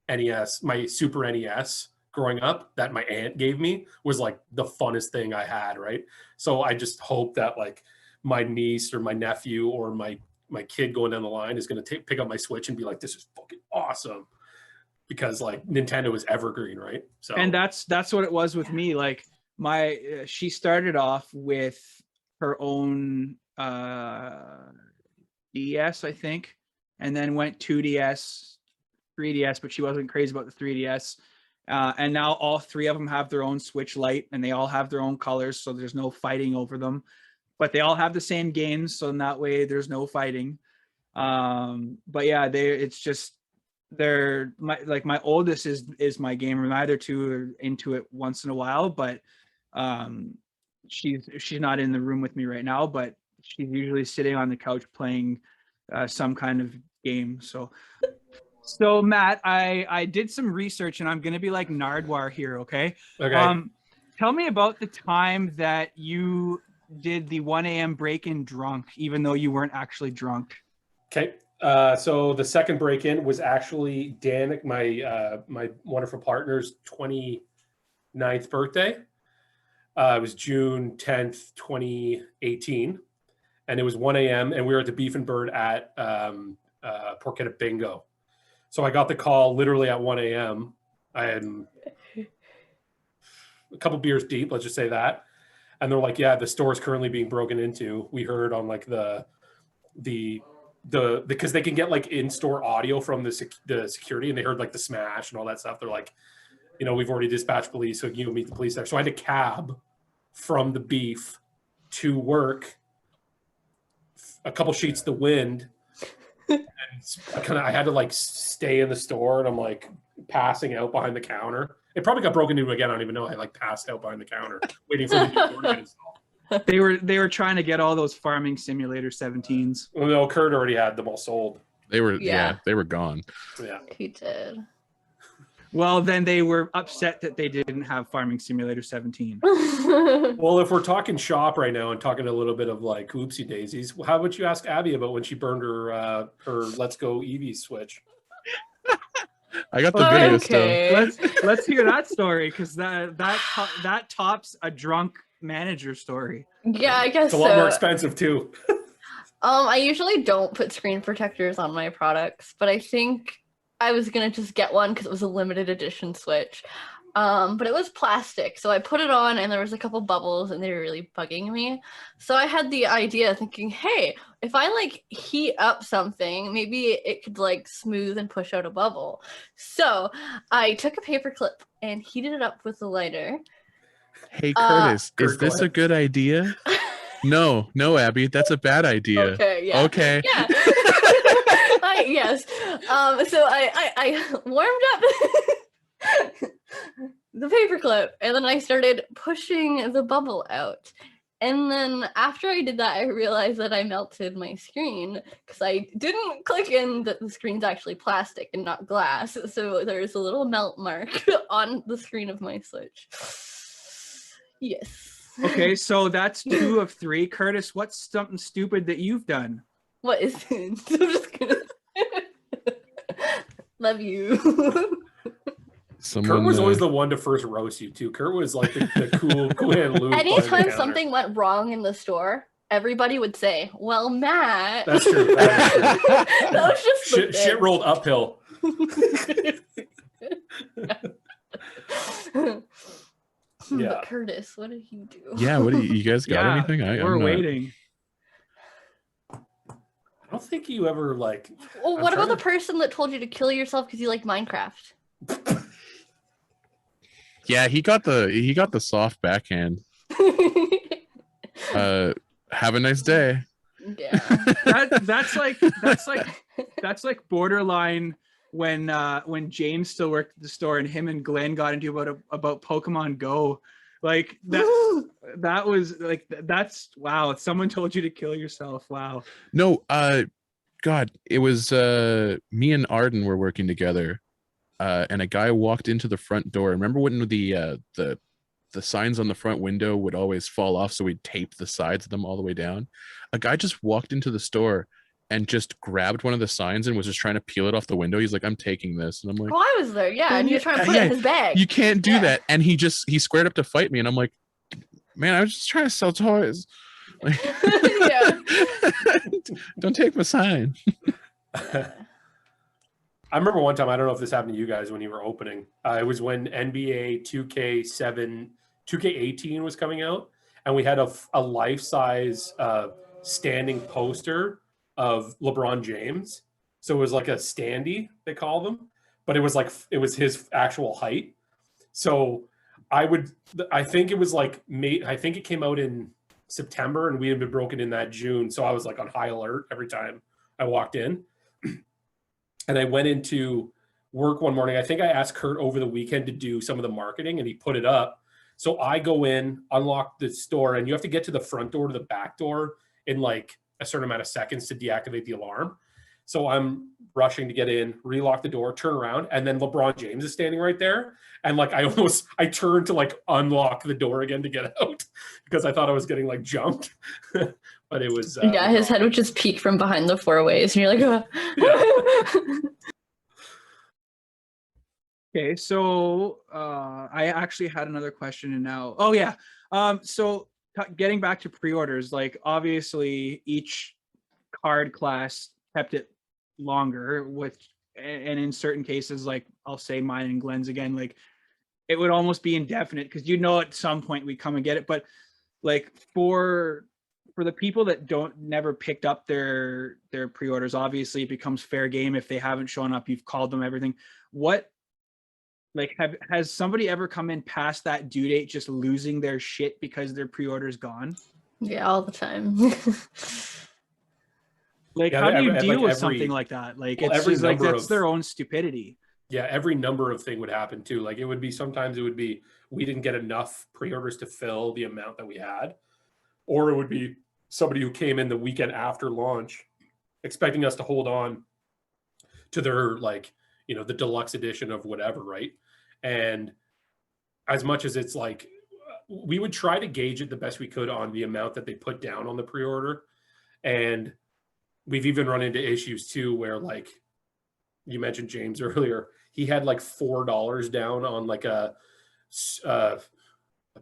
NES, my Super NES growing up that my aunt gave me was like the funnest thing I had, right? So I just hope that like my niece or my nephew or my kid going down the line is going to pick up my Switch and be like, this is fucking awesome, because like Nintendo is evergreen, right? So, and that's what it was with me. Like she started off with her own DS, I think, and then went 2DS, 3DS, but she wasn't crazy about the 3DS. And now all three of them have their own Switch Lite, and they all have their own colors, so there's no fighting over them. But they all have the same games, so in that way there's no fighting. But yeah, my oldest is my gamer. My other two are into it once in a while, but she's not in the room with me right now, but she's usually sitting on the couch playing some kind of game. So Matt, I did some research, and I'm gonna be like Nardwar here, okay? Okay. Tell me about the time that you did the 1 a.m. break-in drunk, even though you weren't actually drunk. Okay. So the second break-in was actually Dan, my wonderful partner's 29th birthday. It was June 10th, 2018. And it was 1 a.m. and we were at the Beef and Bird at Porchetta Bingo. So I got the call literally at 1 a.m. a couple beers deep, let's just say that. And they're like, yeah, the store's currently being broken into. We heard on like the because they can get like in-store audio from the security, and they heard like the smash and all that stuff. They're like, you know, we've already dispatched police, so you meet the police there. So I had a cab from the beef to work, a couple sheets to wind, and I had to like stay in the store, and I'm like passing out behind the counter. It probably got broken into again. I don't even know. I like passed out behind the counter waiting for the door to get installed. They were trying to get all those farming simulator 17s. Well, no, Kurt already had them all sold. They were Yeah. they were gone. Yeah. He did. Well, then they were upset that they didn't have farming simulator 17. Well, if we're talking shop right now and talking a little bit of like oopsie daisies, how about you ask Abby about when she burned her Let's Go Eevee Switch? I got the video still. Okay. Let's hear that story, because that tops a drunk manager story. Yeah, I guess It's a lot more so. expensive too. I usually don't put screen protectors on my products, but I think I was gonna just get one because it was a limited edition Switch. But it was plastic, so I put it on and there was a couple bubbles and they were really bugging me. So I had the idea thinking, hey, if I like heat up something, maybe it could like smooth and push out a bubble. So I took a paper clip and heated it up with a lighter. Hey Curtis, Kurt, is go this a ahead. good idea? No, Abby, that's a bad idea. Okay, yeah. Okay. Yeah. Yes. So I warmed up the paperclip, and then I started pushing the bubble out. And then after I did that, I realized that I melted my screen because I didn't click in that the screen's actually plastic and not glass. So there's a little melt mark on the screen of my Switch. Yes. Okay, so that's 2 of 3. Curtis, what's something stupid that you've done? What is it? I'm just gonna love you. Someone, Kurt was always the one to first roast you too. Kurt was like the cool hand Luke. Anytime something went wrong in the store, everybody would say, "Well, Matt." That's true. That is true. That was just the Shit thing. rolled uphill. Yeah. But Curtis, what did you do? Yeah, what do you guys got Yeah, anything? We're I'm not- waiting. I don't think you ever like. Well, I'm what about trying the person that told you to kill yourself because you like Minecraft? Yeah, he got the soft backhand. Have a nice day. Yeah. That's like borderline when James still worked at the store and him and Glenn got into about Pokemon Go. Like that was like that's wow. Someone told you to kill yourself. Wow. No, God, it was me and Arden were working together, and a guy walked into the front door. Remember when the signs on the front window would always fall off, so we'd tape the sides of them all the way down? A guy just walked into the store and just grabbed one of the signs and was just trying to peel it off the window. He's like, "I'm taking this," and I'm like, Oh, I was there, yeah, and he was trying to put it in his bag. "You can't do Yeah. that." And he squared up to fight me, and I'm like, "Man, I was just trying to sell toys. Like, Yeah. don't take my sign." I remember one time, I don't know if this happened to you guys when you were opening. It was when NBA 2K18 was coming out, and we had a life-size standing poster of LeBron James. So it was like a standee, they call them, but it was his actual height. So I think it was like I think it came out in September, and we had been broken in that June. So I was like on high alert every time I walked in. And I went into work one morning. I think I asked Kurt over the weekend to do some of the marketing, and he put it up. So I go in, unlock the store, and you have to get to the front door to the back door in like a certain amount of seconds to deactivate the alarm. So I'm rushing to get in, relock the door, turn around, and then LeBron James is standing right there. And like I turned to like unlock the door again to get out because I thought I was getting like jumped. But it was Yeah, his head would just peek from behind the 4 ways, and you're like, Okay, so I actually had another question, and now so getting back to pre-orders, like obviously each card class kept it longer, and in certain cases, like I'll say mine and Glenn's again, like it would almost be indefinite because at some point we come and get it. But like for the people that never picked up their pre-orders, obviously it becomes fair game. If they haven't shown up, you've called them, everything. What, like, has somebody ever come in past that due date just losing their shit because their pre-order's gone? Yeah, all the time. Like, Yeah, how do you like deal with every- something like that? Like, well, it's every just like number that's of- their own stupidity. Yeah, every number of thing would happen too. Like it would be sometimes it would be we didn't get enough pre-orders to fill the amount that we had, or it would be somebody who came in the weekend after launch expecting us to hold on to their, like, you know, the deluxe edition of whatever, right? And as much as it's like we would try to gauge it the best we could on the amount that they put down on the pre-order. And we've even run into issues too where, like, you mentioned James earlier, he had like $4 down on like a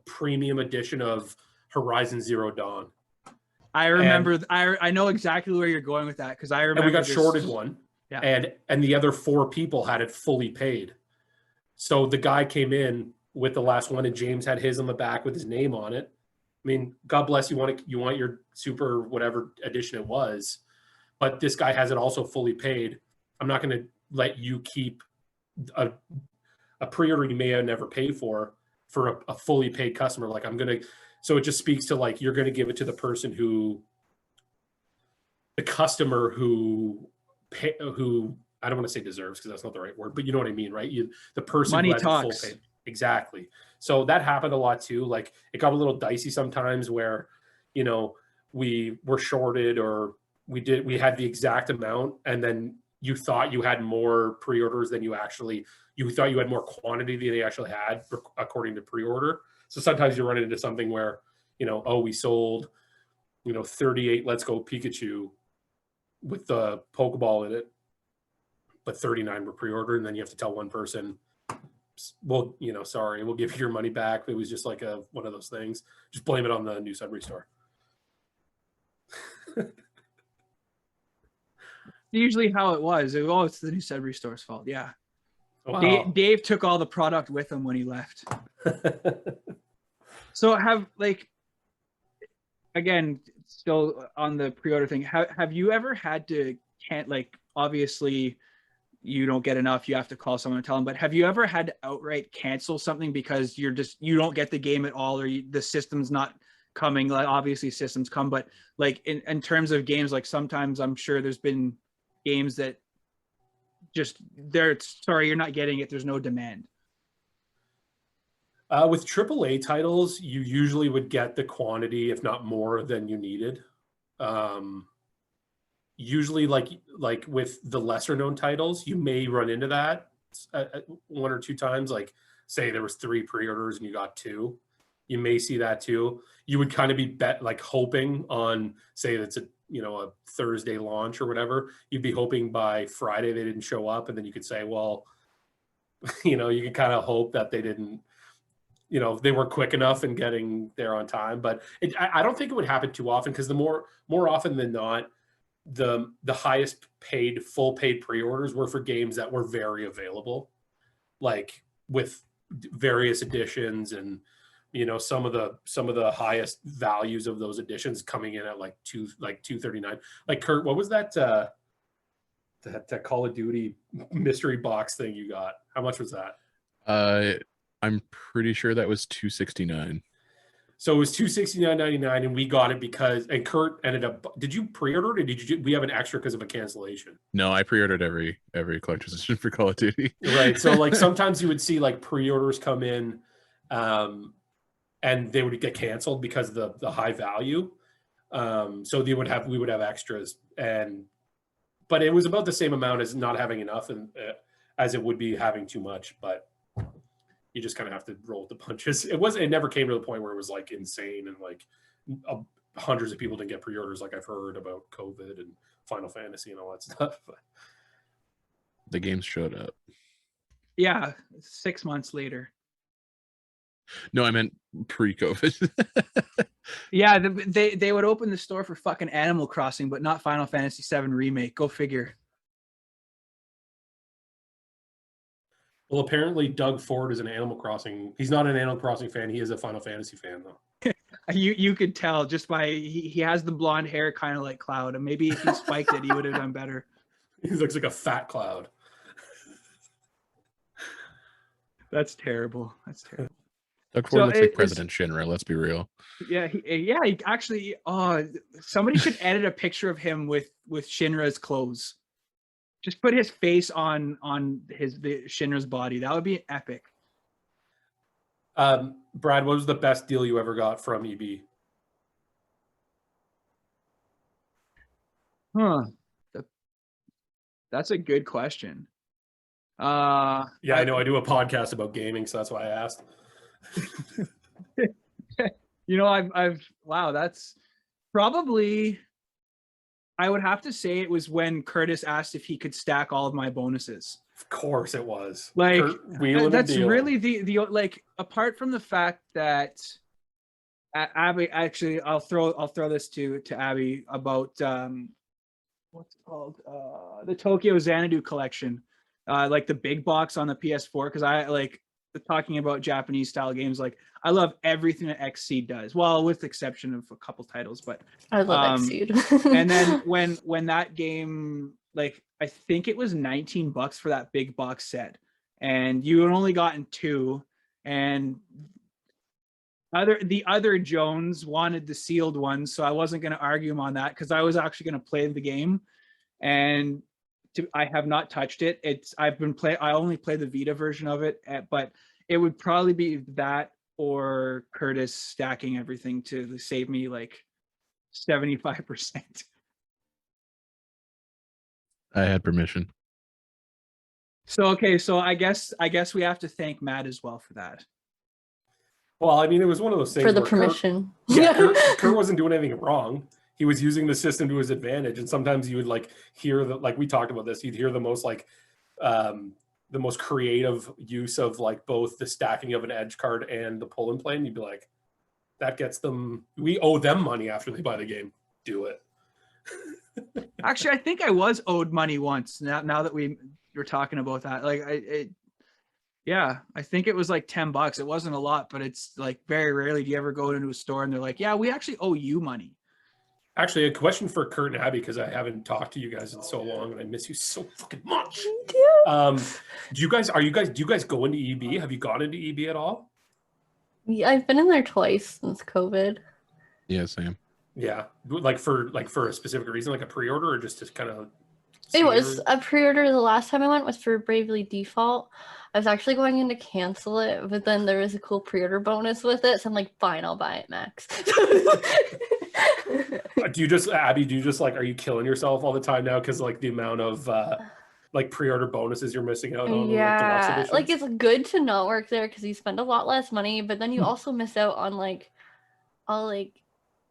premium edition of Horizon Zero Dawn. I remember. I know exactly where you're going with that because I remember. And we got this, shorted one. Yeah. And the other 4 people had it fully paid. So the guy came in with the last one, and James had his on the back with his name on it. I mean, God bless you. You want your super whatever edition it was, but this guy has it also fully paid. I'm not going to let you keep a pre-order you may have never paid for a fully paid customer. Like so it just speaks to, like, you're going to give it to the person the customer who I don't want to say deserves because that's not the right word, but you know what I mean, right? The person Money who has talks. it full paid. Exactly. So that happened a lot too. Like it got a little dicey sometimes where, you know, we were shorted or we had the exact amount, and then you thought you had more pre-orders than you thought you had more quantity than you actually had according to pre-order. So sometimes you run into something where, you know, oh, we sold, you know, 38 Let's Go Pikachu with the Pokeball in it, but 39 were pre-ordered, and then you have to tell one person, well, you know, sorry, we'll give you your money back. It was just like one of those things. Just blame it on the new Sudbury store. Usually how it was. It's the new Sudbury store's fault. Yeah. Oh, wow. Dave took all the product with him when he left. So again, still on the pre-order thing, have you ever had to obviously you don't get enough, you have to call someone and tell them, but have you ever had to outright cancel something because you don't get the game at all, or the system's not coming? Like, obviously systems come, but like in terms of games, like sometimes I'm sure there's been games that just sorry, you're not getting it, there's no demand. With AAA titles, you usually would get the quantity, if not more, than you needed. Usually, like with the lesser known titles, you may run into that 1 or 2 times. Like, say there was 3 pre-orders and you got 2, you may see that too. You would kind of be hoping on, say that's a Thursday launch or whatever. You'd be hoping by Friday they didn't show up, and then you could say, well, you could kind of hope that they didn't. They weren't quick enough in getting there on time. But I don't think it would happen too often, because the more often than not, the highest full paid pre-orders were for games that were very available, like with various editions, and some of the highest values of those editions coming in at like $239. Like, Kurt, what was that that Call of Duty mystery box thing you got? How much was that? I'm pretty sure that was $269. So it was $269.99, and we got it because, and Kurt ended up. Did you pre-order it, or we have an extra because of a cancellation? No, I pre-ordered every collector's edition for Call of Duty. Right. So like sometimes you would see like pre-orders come in, and they would get canceled because of the high value. So we would have extras, but it was about the same amount as not having enough, and as it would be having too much. But you just kind of have to roll with the punches. It never came to the point where it was like insane and like hundreds of people didn't get pre-orders, like I've heard about COVID and Final Fantasy and all that stuff. The games showed up. Yeah, 6 months later. No, I meant pre-COVID. Yeah, they would open the store for fucking Animal Crossing, but not Final Fantasy VII Remake. Go figure. Well, apparently Doug Ford is an Animal Crossing. He's not an Animal Crossing fan. He is a Final Fantasy fan, though. You could tell just by he has the blonde hair, kind of like Cloud, and maybe if he spiked it, he would have done better. He looks like a fat Cloud. That's terrible. That's terrible. Doug Ford looks like it's- President Shinra. Let's be real. Yeah, he actually. Oh, somebody should edit a picture of him with Shinra's clothes. Just put his face on the Shinra's body. That would be epic. Brad, what was the best deal you ever got from EB? Huh. That's a good question. Yeah, I know. I do a podcast about gaming, so that's why I asked. You know, I've wow, that's probably, I would have to say it was when Kurtis asked if he could stack all of my bonuses. Of course it was. Like, wheeling and that's dealing. really the like, apart from the fact that Abbie, actually, I'll throw this to Abbie about what's it called, the Tokyo Xanadu collection, like the big box on the PS4, because I like talking about Japanese style games. Like, I love everything that XSEED does, well, with the exception of a couple titles, but I love XSEED. and then when that game, like, I think it was $19 for that big box set, and you had only gotten 2, and the other Jones wanted the sealed one, so I wasn't going to argue him on that, because I was actually going to play the game, and I have not touched it. I only play the Vita version of it, but it would probably be that or Kurtis stacking everything to save me like 75%. I had permission. So okay, so I guess we have to thank Matt as well for that. Well, I mean, it was one of those things For the where permission. Kurt wasn't doing anything wrong. He was using the system to his advantage, and sometimes you would like hear the, like we talked about this, you'd hear the most like the most creative use of like both the stacking of an edge card and the pull and play, and you'd be like, that gets them, we owe them money after they buy the game. Do it. Actually, I think I was owed money once. Now that we were talking about that, like yeah, I think it was like $10. It wasn't a lot, but it's like very rarely do you ever go into a store and they're like, yeah, we actually owe you money. Actually, a question for Kurt and Abbie, because I haven't talked to you guys in so long and I miss you so fucking much. Do you guys go into EB? Have you gone into EB at all? Yeah, I've been in there twice since COVID. Yeah, same. Yeah, like for a specific reason, like a pre-order, or just to kind of. It was a pre-order. The last time I went was for Bravely Default. I was actually going in to cancel it, but then there was a cool pre-order bonus with it, so I'm like, fine, I'll buy it, Max. Abbie, like, are you killing yourself all the time now because like the amount of like pre-order bonuses you're missing out on? Yeah, like it's good to not work there because you spend a lot less money, but then you also miss out on like all like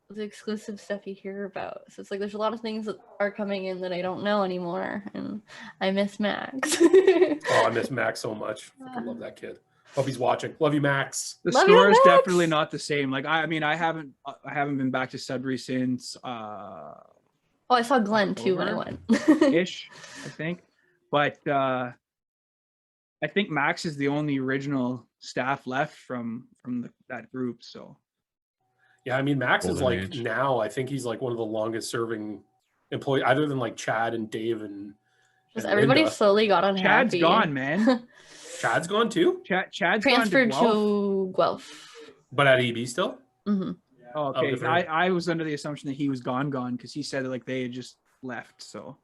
the exclusive stuff you hear about. So it's like there's a lot of things that are coming in that I don't know anymore, and I miss Max. Oh, I miss Max so much. Fucking love that kid. Hope he's watching. Love you, Max. The Love store you, is Max. definitely not the same. Like I mean, I haven't been back to Sudbury since Oh, I saw Glenn too when I went. ish, I think. But I think Max is the only original staff left from that group. So Yeah, I mean, Max is Golden like age. now, I think he's like one of the longest serving employees, other than like Chad and Dave and Just and everybody Linda. slowly got unhappy. Chad's gone, man. Chad's gone too, Chad's Transferred gone to Guelph. but at EB still. Hmm. Oh, okay. good for him. I was under the assumption that he was gone because he said that like they had just left. So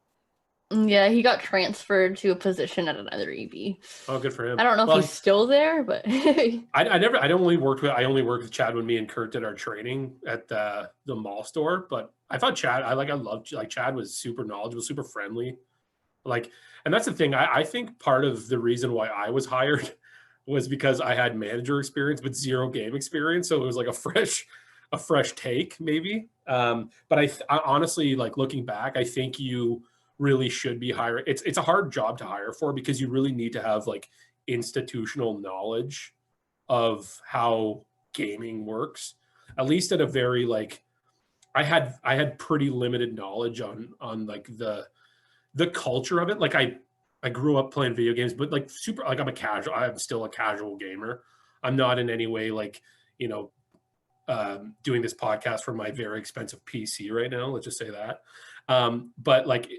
Yeah, he got transferred to a position at another EB. Oh, good for him. I don't know Well, if he's still there, but I only worked with Chad when me and Kurt did our training at the mall store. But I thought Chad, Chad was super knowledgeable, super friendly. Like, and that's the thing. I think part of the reason why I was hired was because I had manager experience but zero game experience. So it was like a fresh take maybe. But I honestly, like, looking back, I think you really should be hiring. It's a hard job to hire for because you really need to have like institutional knowledge of how gaming works, at least at a very like I had pretty limited knowledge on like the culture of it. Like I I grew up playing video games, but like super, like I'm still a casual gamer. I'm not in any way like, you know, doing this podcast from my very expensive PC right now. Let's just say that. But like,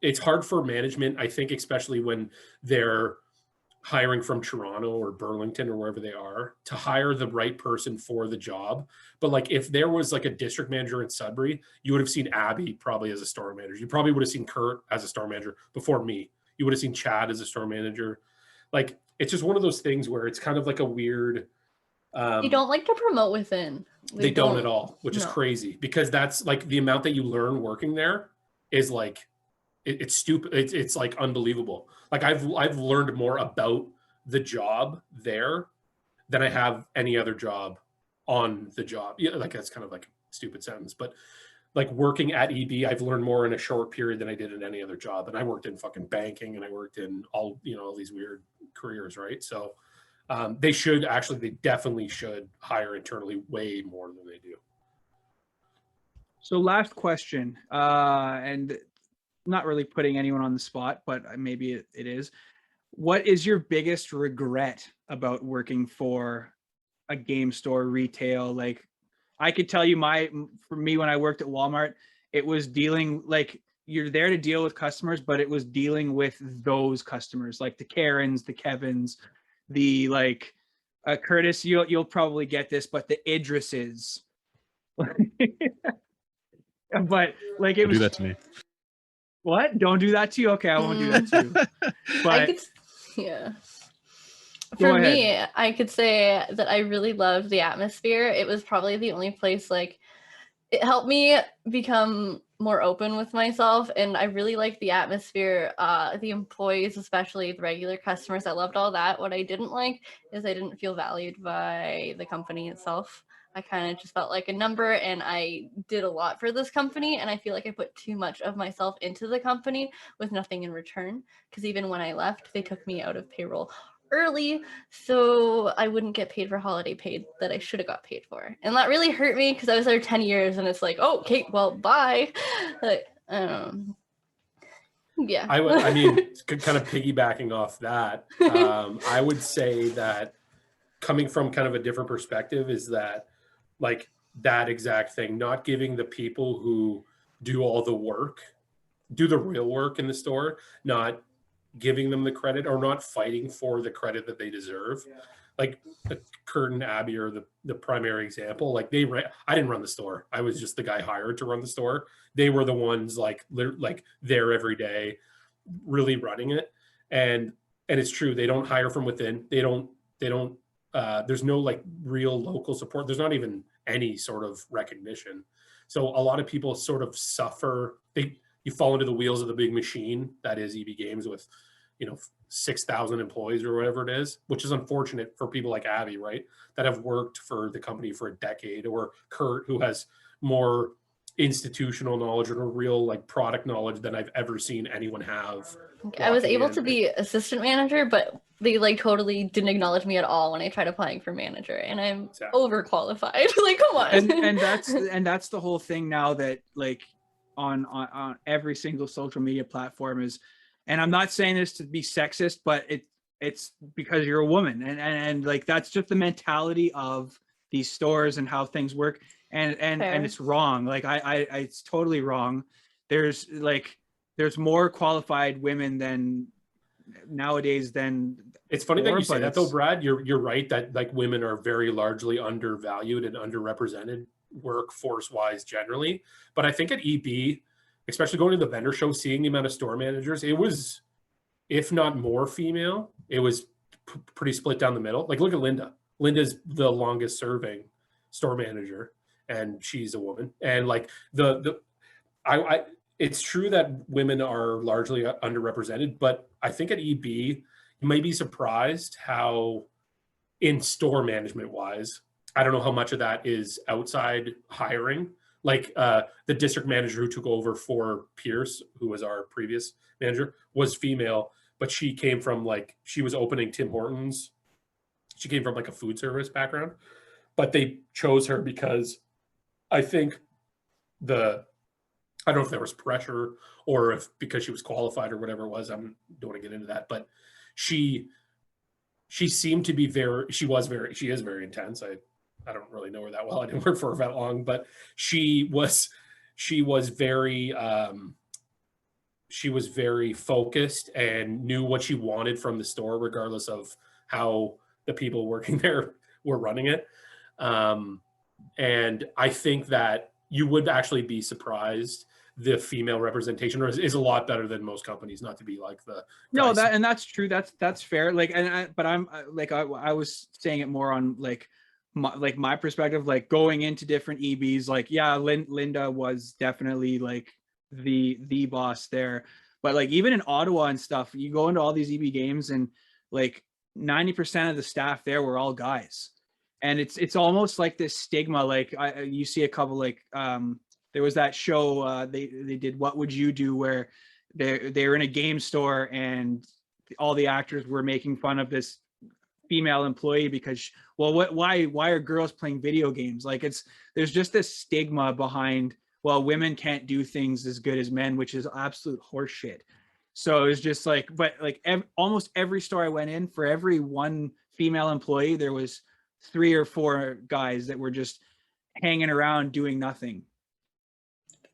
it's hard for management, I think, especially when they're hiring from Toronto or Burlington or wherever they are, to hire the right person for the job. But like, if there was like a district manager in Sudbury, you would have seen Abbie probably as a store manager. You probably would have seen Kurt as a store manager before me. You would have seen Chad as a store manager. Like, it's just one of those things where it's kind of like a weird. They don't like to promote within. They don't at all, which is No. crazy, because that's like the amount that you learn working there is like, it's stupid. It's like unbelievable. Like I've learned more about the job there than I have any other job on the job. Yeah, like that's kind of like a stupid sentence, but like working at EB, I've learned more in a short period than I did in any other job. And I worked in fucking banking, and I worked in all, you know, all these weird careers, right? So they definitely should hire internally way more than they do. So last question, and not really putting anyone on the spot, but maybe it is. What is your biggest regret about working for a game store, retail? Like, I could tell you for me, when I worked at Walmart, it was dealing, like, you're there to deal with customers, but it was dealing with those customers, like the Karens, the Kevins, the like, Kurtis, you'll probably get this, but the Idrises. But like, it was. Do that to me. What? Don't do that to you? Okay, I won't do that to you. But Yeah. Go For ahead. me, I could say that I really loved the atmosphere. It was probably the only place, like, it helped me become more open with myself, and I really liked the atmosphere, the employees, especially the regular customers. I loved all that. What I didn't like is I didn't feel valued by the company itself. I kind of just felt like a number, and I did a lot for this company, and I feel like I put too much of myself into the company with nothing in return, because even when I left, they took me out of payroll early, so I wouldn't get paid for holiday pay that I should have got paid for. And that really hurt me, because I was there 10 years, and it's like, oh, okay, well, bye. Like, yeah. I mean, kind of piggybacking off that, I would say that coming from kind of a different perspective is that, like, that exact thing, not giving the people who do all the work, do the real work in the store, not giving them the credit, or not fighting for the credit that they deserve. Yeah. Like Kurt and Abbie are the primary example. Like I didn't run the store. I was just the guy hired to run the store. They were the ones like there every day, really running it. And it's true. They don't hire from within. They don't, there's no like real local support. There's not even any sort of recognition. So a lot of people sort of suffer. You fall into the wheels of the big machine that is EB Games with, 6,000 employees or whatever it is, which is unfortunate for people like Abbie, right? That have worked for the company for a decade, or Kurt, who has more institutional knowledge or real like product knowledge than I've ever seen anyone have. I was able to be assistant manager, but they like totally didn't acknowledge me at all when I tried applying for manager, and I'm overqualified. Like, come on. And that's the whole thing now, that like on every single social media platform is, and I'm not saying this to be sexist, but it's because you're a woman, and like that's just the mentality of these stores and how things work, and it's wrong. Like I it's totally wrong. There's more qualified women than nowadays than. It's funny that you say that though, Brad. You're right that like women are very largely undervalued and underrepresented workforce wise generally. But I think at EB, especially going to the vendor show, seeing the amount of store managers, it was, if not more female, it was pretty split down the middle. Like, look at Linda. Linda's the longest serving store manager, and she's a woman. And like it's true that women are largely underrepresented, but I think at EB, you may be surprised how, in store management wise, I don't know how much of that is outside hiring. Like the district manager who took over for Pierce, who was our previous manager, was female, but she came from she was opening Tim Hortons. She came from like a food service background, but they chose her because I think I don't know if there was pressure or if because she was qualified or whatever it was. I don't want to get into that, but she seemed to be she is very intense. I don't really know her that well. I didn't work for her that long, but she was very focused and knew what she wanted from the store, regardless of how the people working there were running it. And I think that you would actually be surprised. The female representation is a lot better than most companies, not to be like the No, guys. that's true. That's fair. Like, but I'm like, I was saying it more on like my perspective, like going into different EBs, like, yeah, Linda was definitely like the boss there. But like even in Ottawa and stuff, you go into all these EB games and like 90% of the staff there were all guys. And it's almost like this stigma. Like you see a couple like there was that show they did What Would You Do, where they were in a game store and all the actors were making fun of this female employee because, well, why are girls playing video games? Like there's just this stigma behind, well, women can't do things as good as men, which is absolute horseshit. So it was just like, but like almost every store I went in, for every one female employee, there was 3 or 4 guys that were just hanging around doing nothing.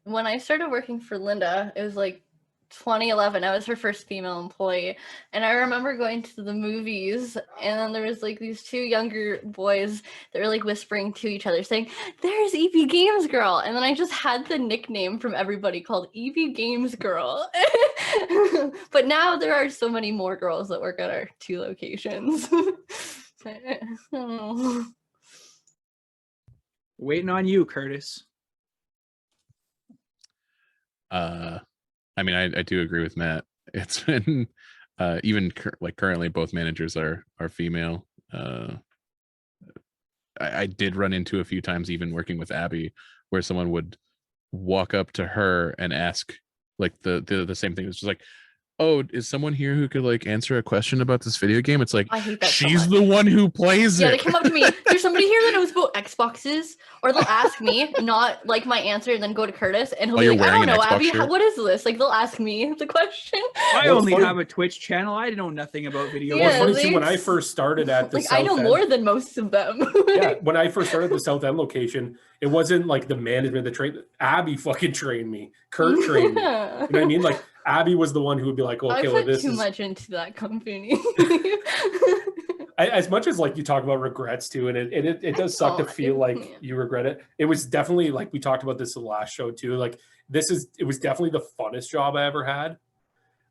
When I started working for Linda, it was like 2011. I was her first female employee, and I remember going to the movies, and then there was like these 2 younger boys that were like whispering to each other saying, "There's EB Games Girl," and then I just had the nickname from everybody called EB Games Girl. But now there are so many more girls that work at our 2 locations. Waiting on you, Kurtis. I mean, I do agree with Matt. It's been even currently both managers are female. I did run into a few times, even working with Abbie, where someone would walk up to her and ask like the same thing. It's just like, "Oh, is someone here who could like answer a question about this video game?" It's like, I hate that so she's much. the one who plays Yeah, it. they come up to me. There's somebody here that knows about Xboxes, or they'll ask me, not like my answer, and then go to Curtis, and he'll While be you're like, "I wearing don't an know, Xbox Abby, shirt? what is this?" Like they'll ask me the question. I Well, it's only funny- have a Twitch channel. I know nothing about video Well, it's Yeah, funny too, when they- I first started at the Like South I know End, more than most of them. yeah, when I first started at the South End location, it wasn't like the management that trained. Abby fucking trained me. Kurt trained me. You know what I mean? Like Abby was the one who would be like, I "Okay, well, put this too is." much into that company. As much as like you talk about regrets too, and it does suck to don't. feel like Yeah. you regret it. It was definitely, like we talked about this in the last show too. Like it was definitely the funnest job I ever had.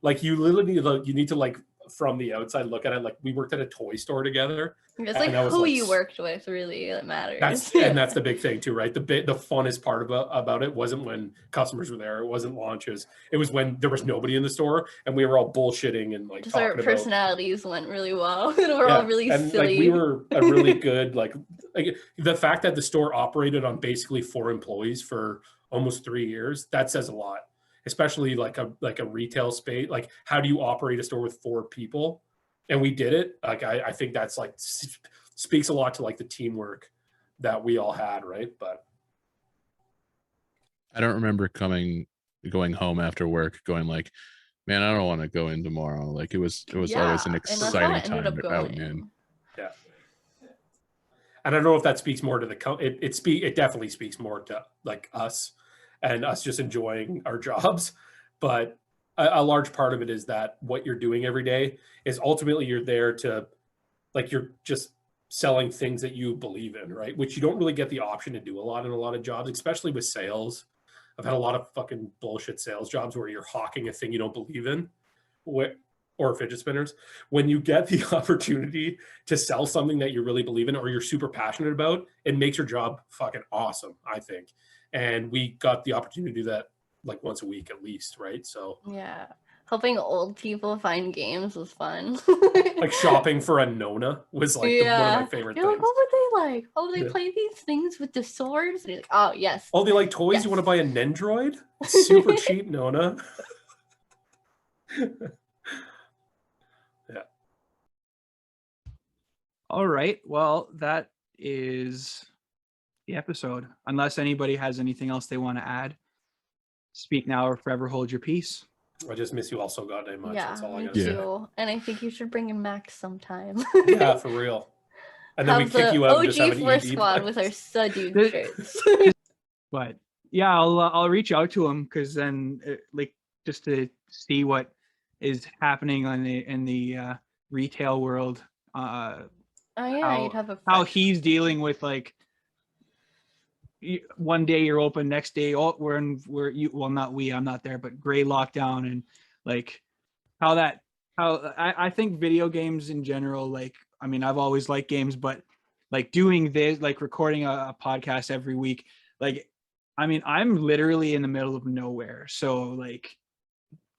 Like you literally need to like from the outside look at it. Like we worked at a toy store together. It's like And I was who like, you worked with really that matters. That's the big thing too, right? The funnest part about it wasn't when customers were there. It wasn't launches. It was when there was nobody in the store and we were all bullshitting and like Just our talking about personalities went really well. And we're all really and silly. like we were a really good like the fact that the store operated on basically 4 employees for almost 3 years, that says a lot. Especially like a retail space. Like how do you operate a store with 4 people? And we did it. Like I think that's like speaks a lot to like the teamwork that we all had, right? But I don't remember going home after work going like, "Man, I don't want to go in tomorrow." Like it was always an and that's how exciting it ended time up out going. in. yeah. And I don't know if that speaks more to it definitely speaks more to like us and us just enjoying our jobs. But a large part of it is that what you're doing every day is ultimately you're there to like you're just selling things that you believe in, right? Which you don't really get the option to do a lot in a lot of jobs, especially with sales. I've had a lot of fucking bullshit sales jobs where you're hawking a thing you don't believe in, or fidget spinners. When you get the opportunity to sell something that you really believe in or you're super passionate about, it makes your job fucking awesome, I think. And we got the opportunity to do that like once a week at least, right? So Yeah. Helping old people find games was fun. like shopping for a Nona was like one of my favorite You're things. like, what would they like? Oh, they Yeah. play these things with the swords? And you're like, oh, yes. Oh, they like toys? Yes. You want to buy a Nendroid? Super cheap, Nona. Yeah. All right. Well, that is the episode. Unless anybody has anything else they want to add. speak now or forever hold your peace. I just miss you all so goddamn much. Yeah, That's all I me gotta say. too. And I think you should bring in Max sometime. Yeah, for real. And then we Have kick the you out and just have OG an Force ED Squad podcast. with our Suddude The- shirts. But yeah, I'll reach out to him because then like just to see what is happening in the retail world. Oh yeah, How- you'd have a How fresh he's perspective. dealing with like one day you're open, next day I'm not there, but gray lockdown, and like how I think video games in general, like I mean I've always liked games, but like doing this, like recording a podcast every week, like I mean I'm literally in the middle of nowhere, so like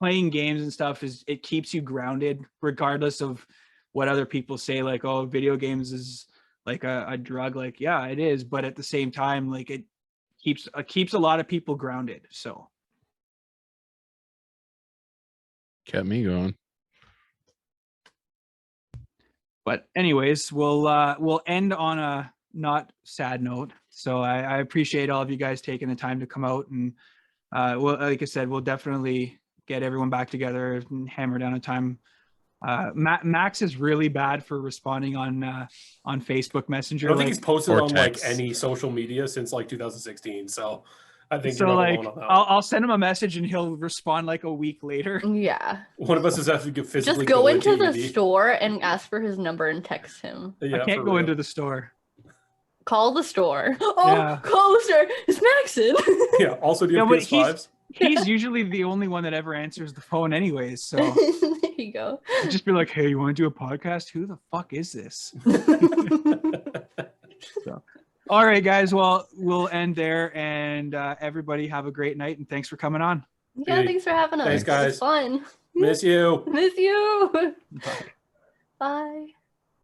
playing games and stuff it keeps you grounded regardless of what other people say, like, oh, video games is like a drug. Like, yeah, it is, but at the same time, like it keeps a lot of people grounded. So Kept me going. but anyways, we'll end on a not sad note. So I appreciate all of you guys taking the time to come out, and well, like I said, we'll definitely get everyone back together and hammer down a time. Max is really bad for responding on Facebook Messenger. I don't think like, he's posted Or on text. like any social media since like 2016. So I think so you're not like alone on that. I'll send him a message and he'll respond like a week later. Yeah. One of us is have to get physically Just go into the ED. store and ask for his number and text him. Yeah, I can't for go real. into the store. Call the store. Oh, Yeah. call the store. It's Maxon. Yeah. Also, do you Yeah, have but PS5s? He's usually the only one that ever answers the phone anyways. So There you go. I'd just be like, hey, you want to do a podcast? Who the fuck is this? All right, guys. Well, we'll end there, and everybody have a great night, and thanks for coming on. Yeah, Hey, thanks for having us. thanks, It was guys. fun. Miss you. Miss you. Bye. Bye.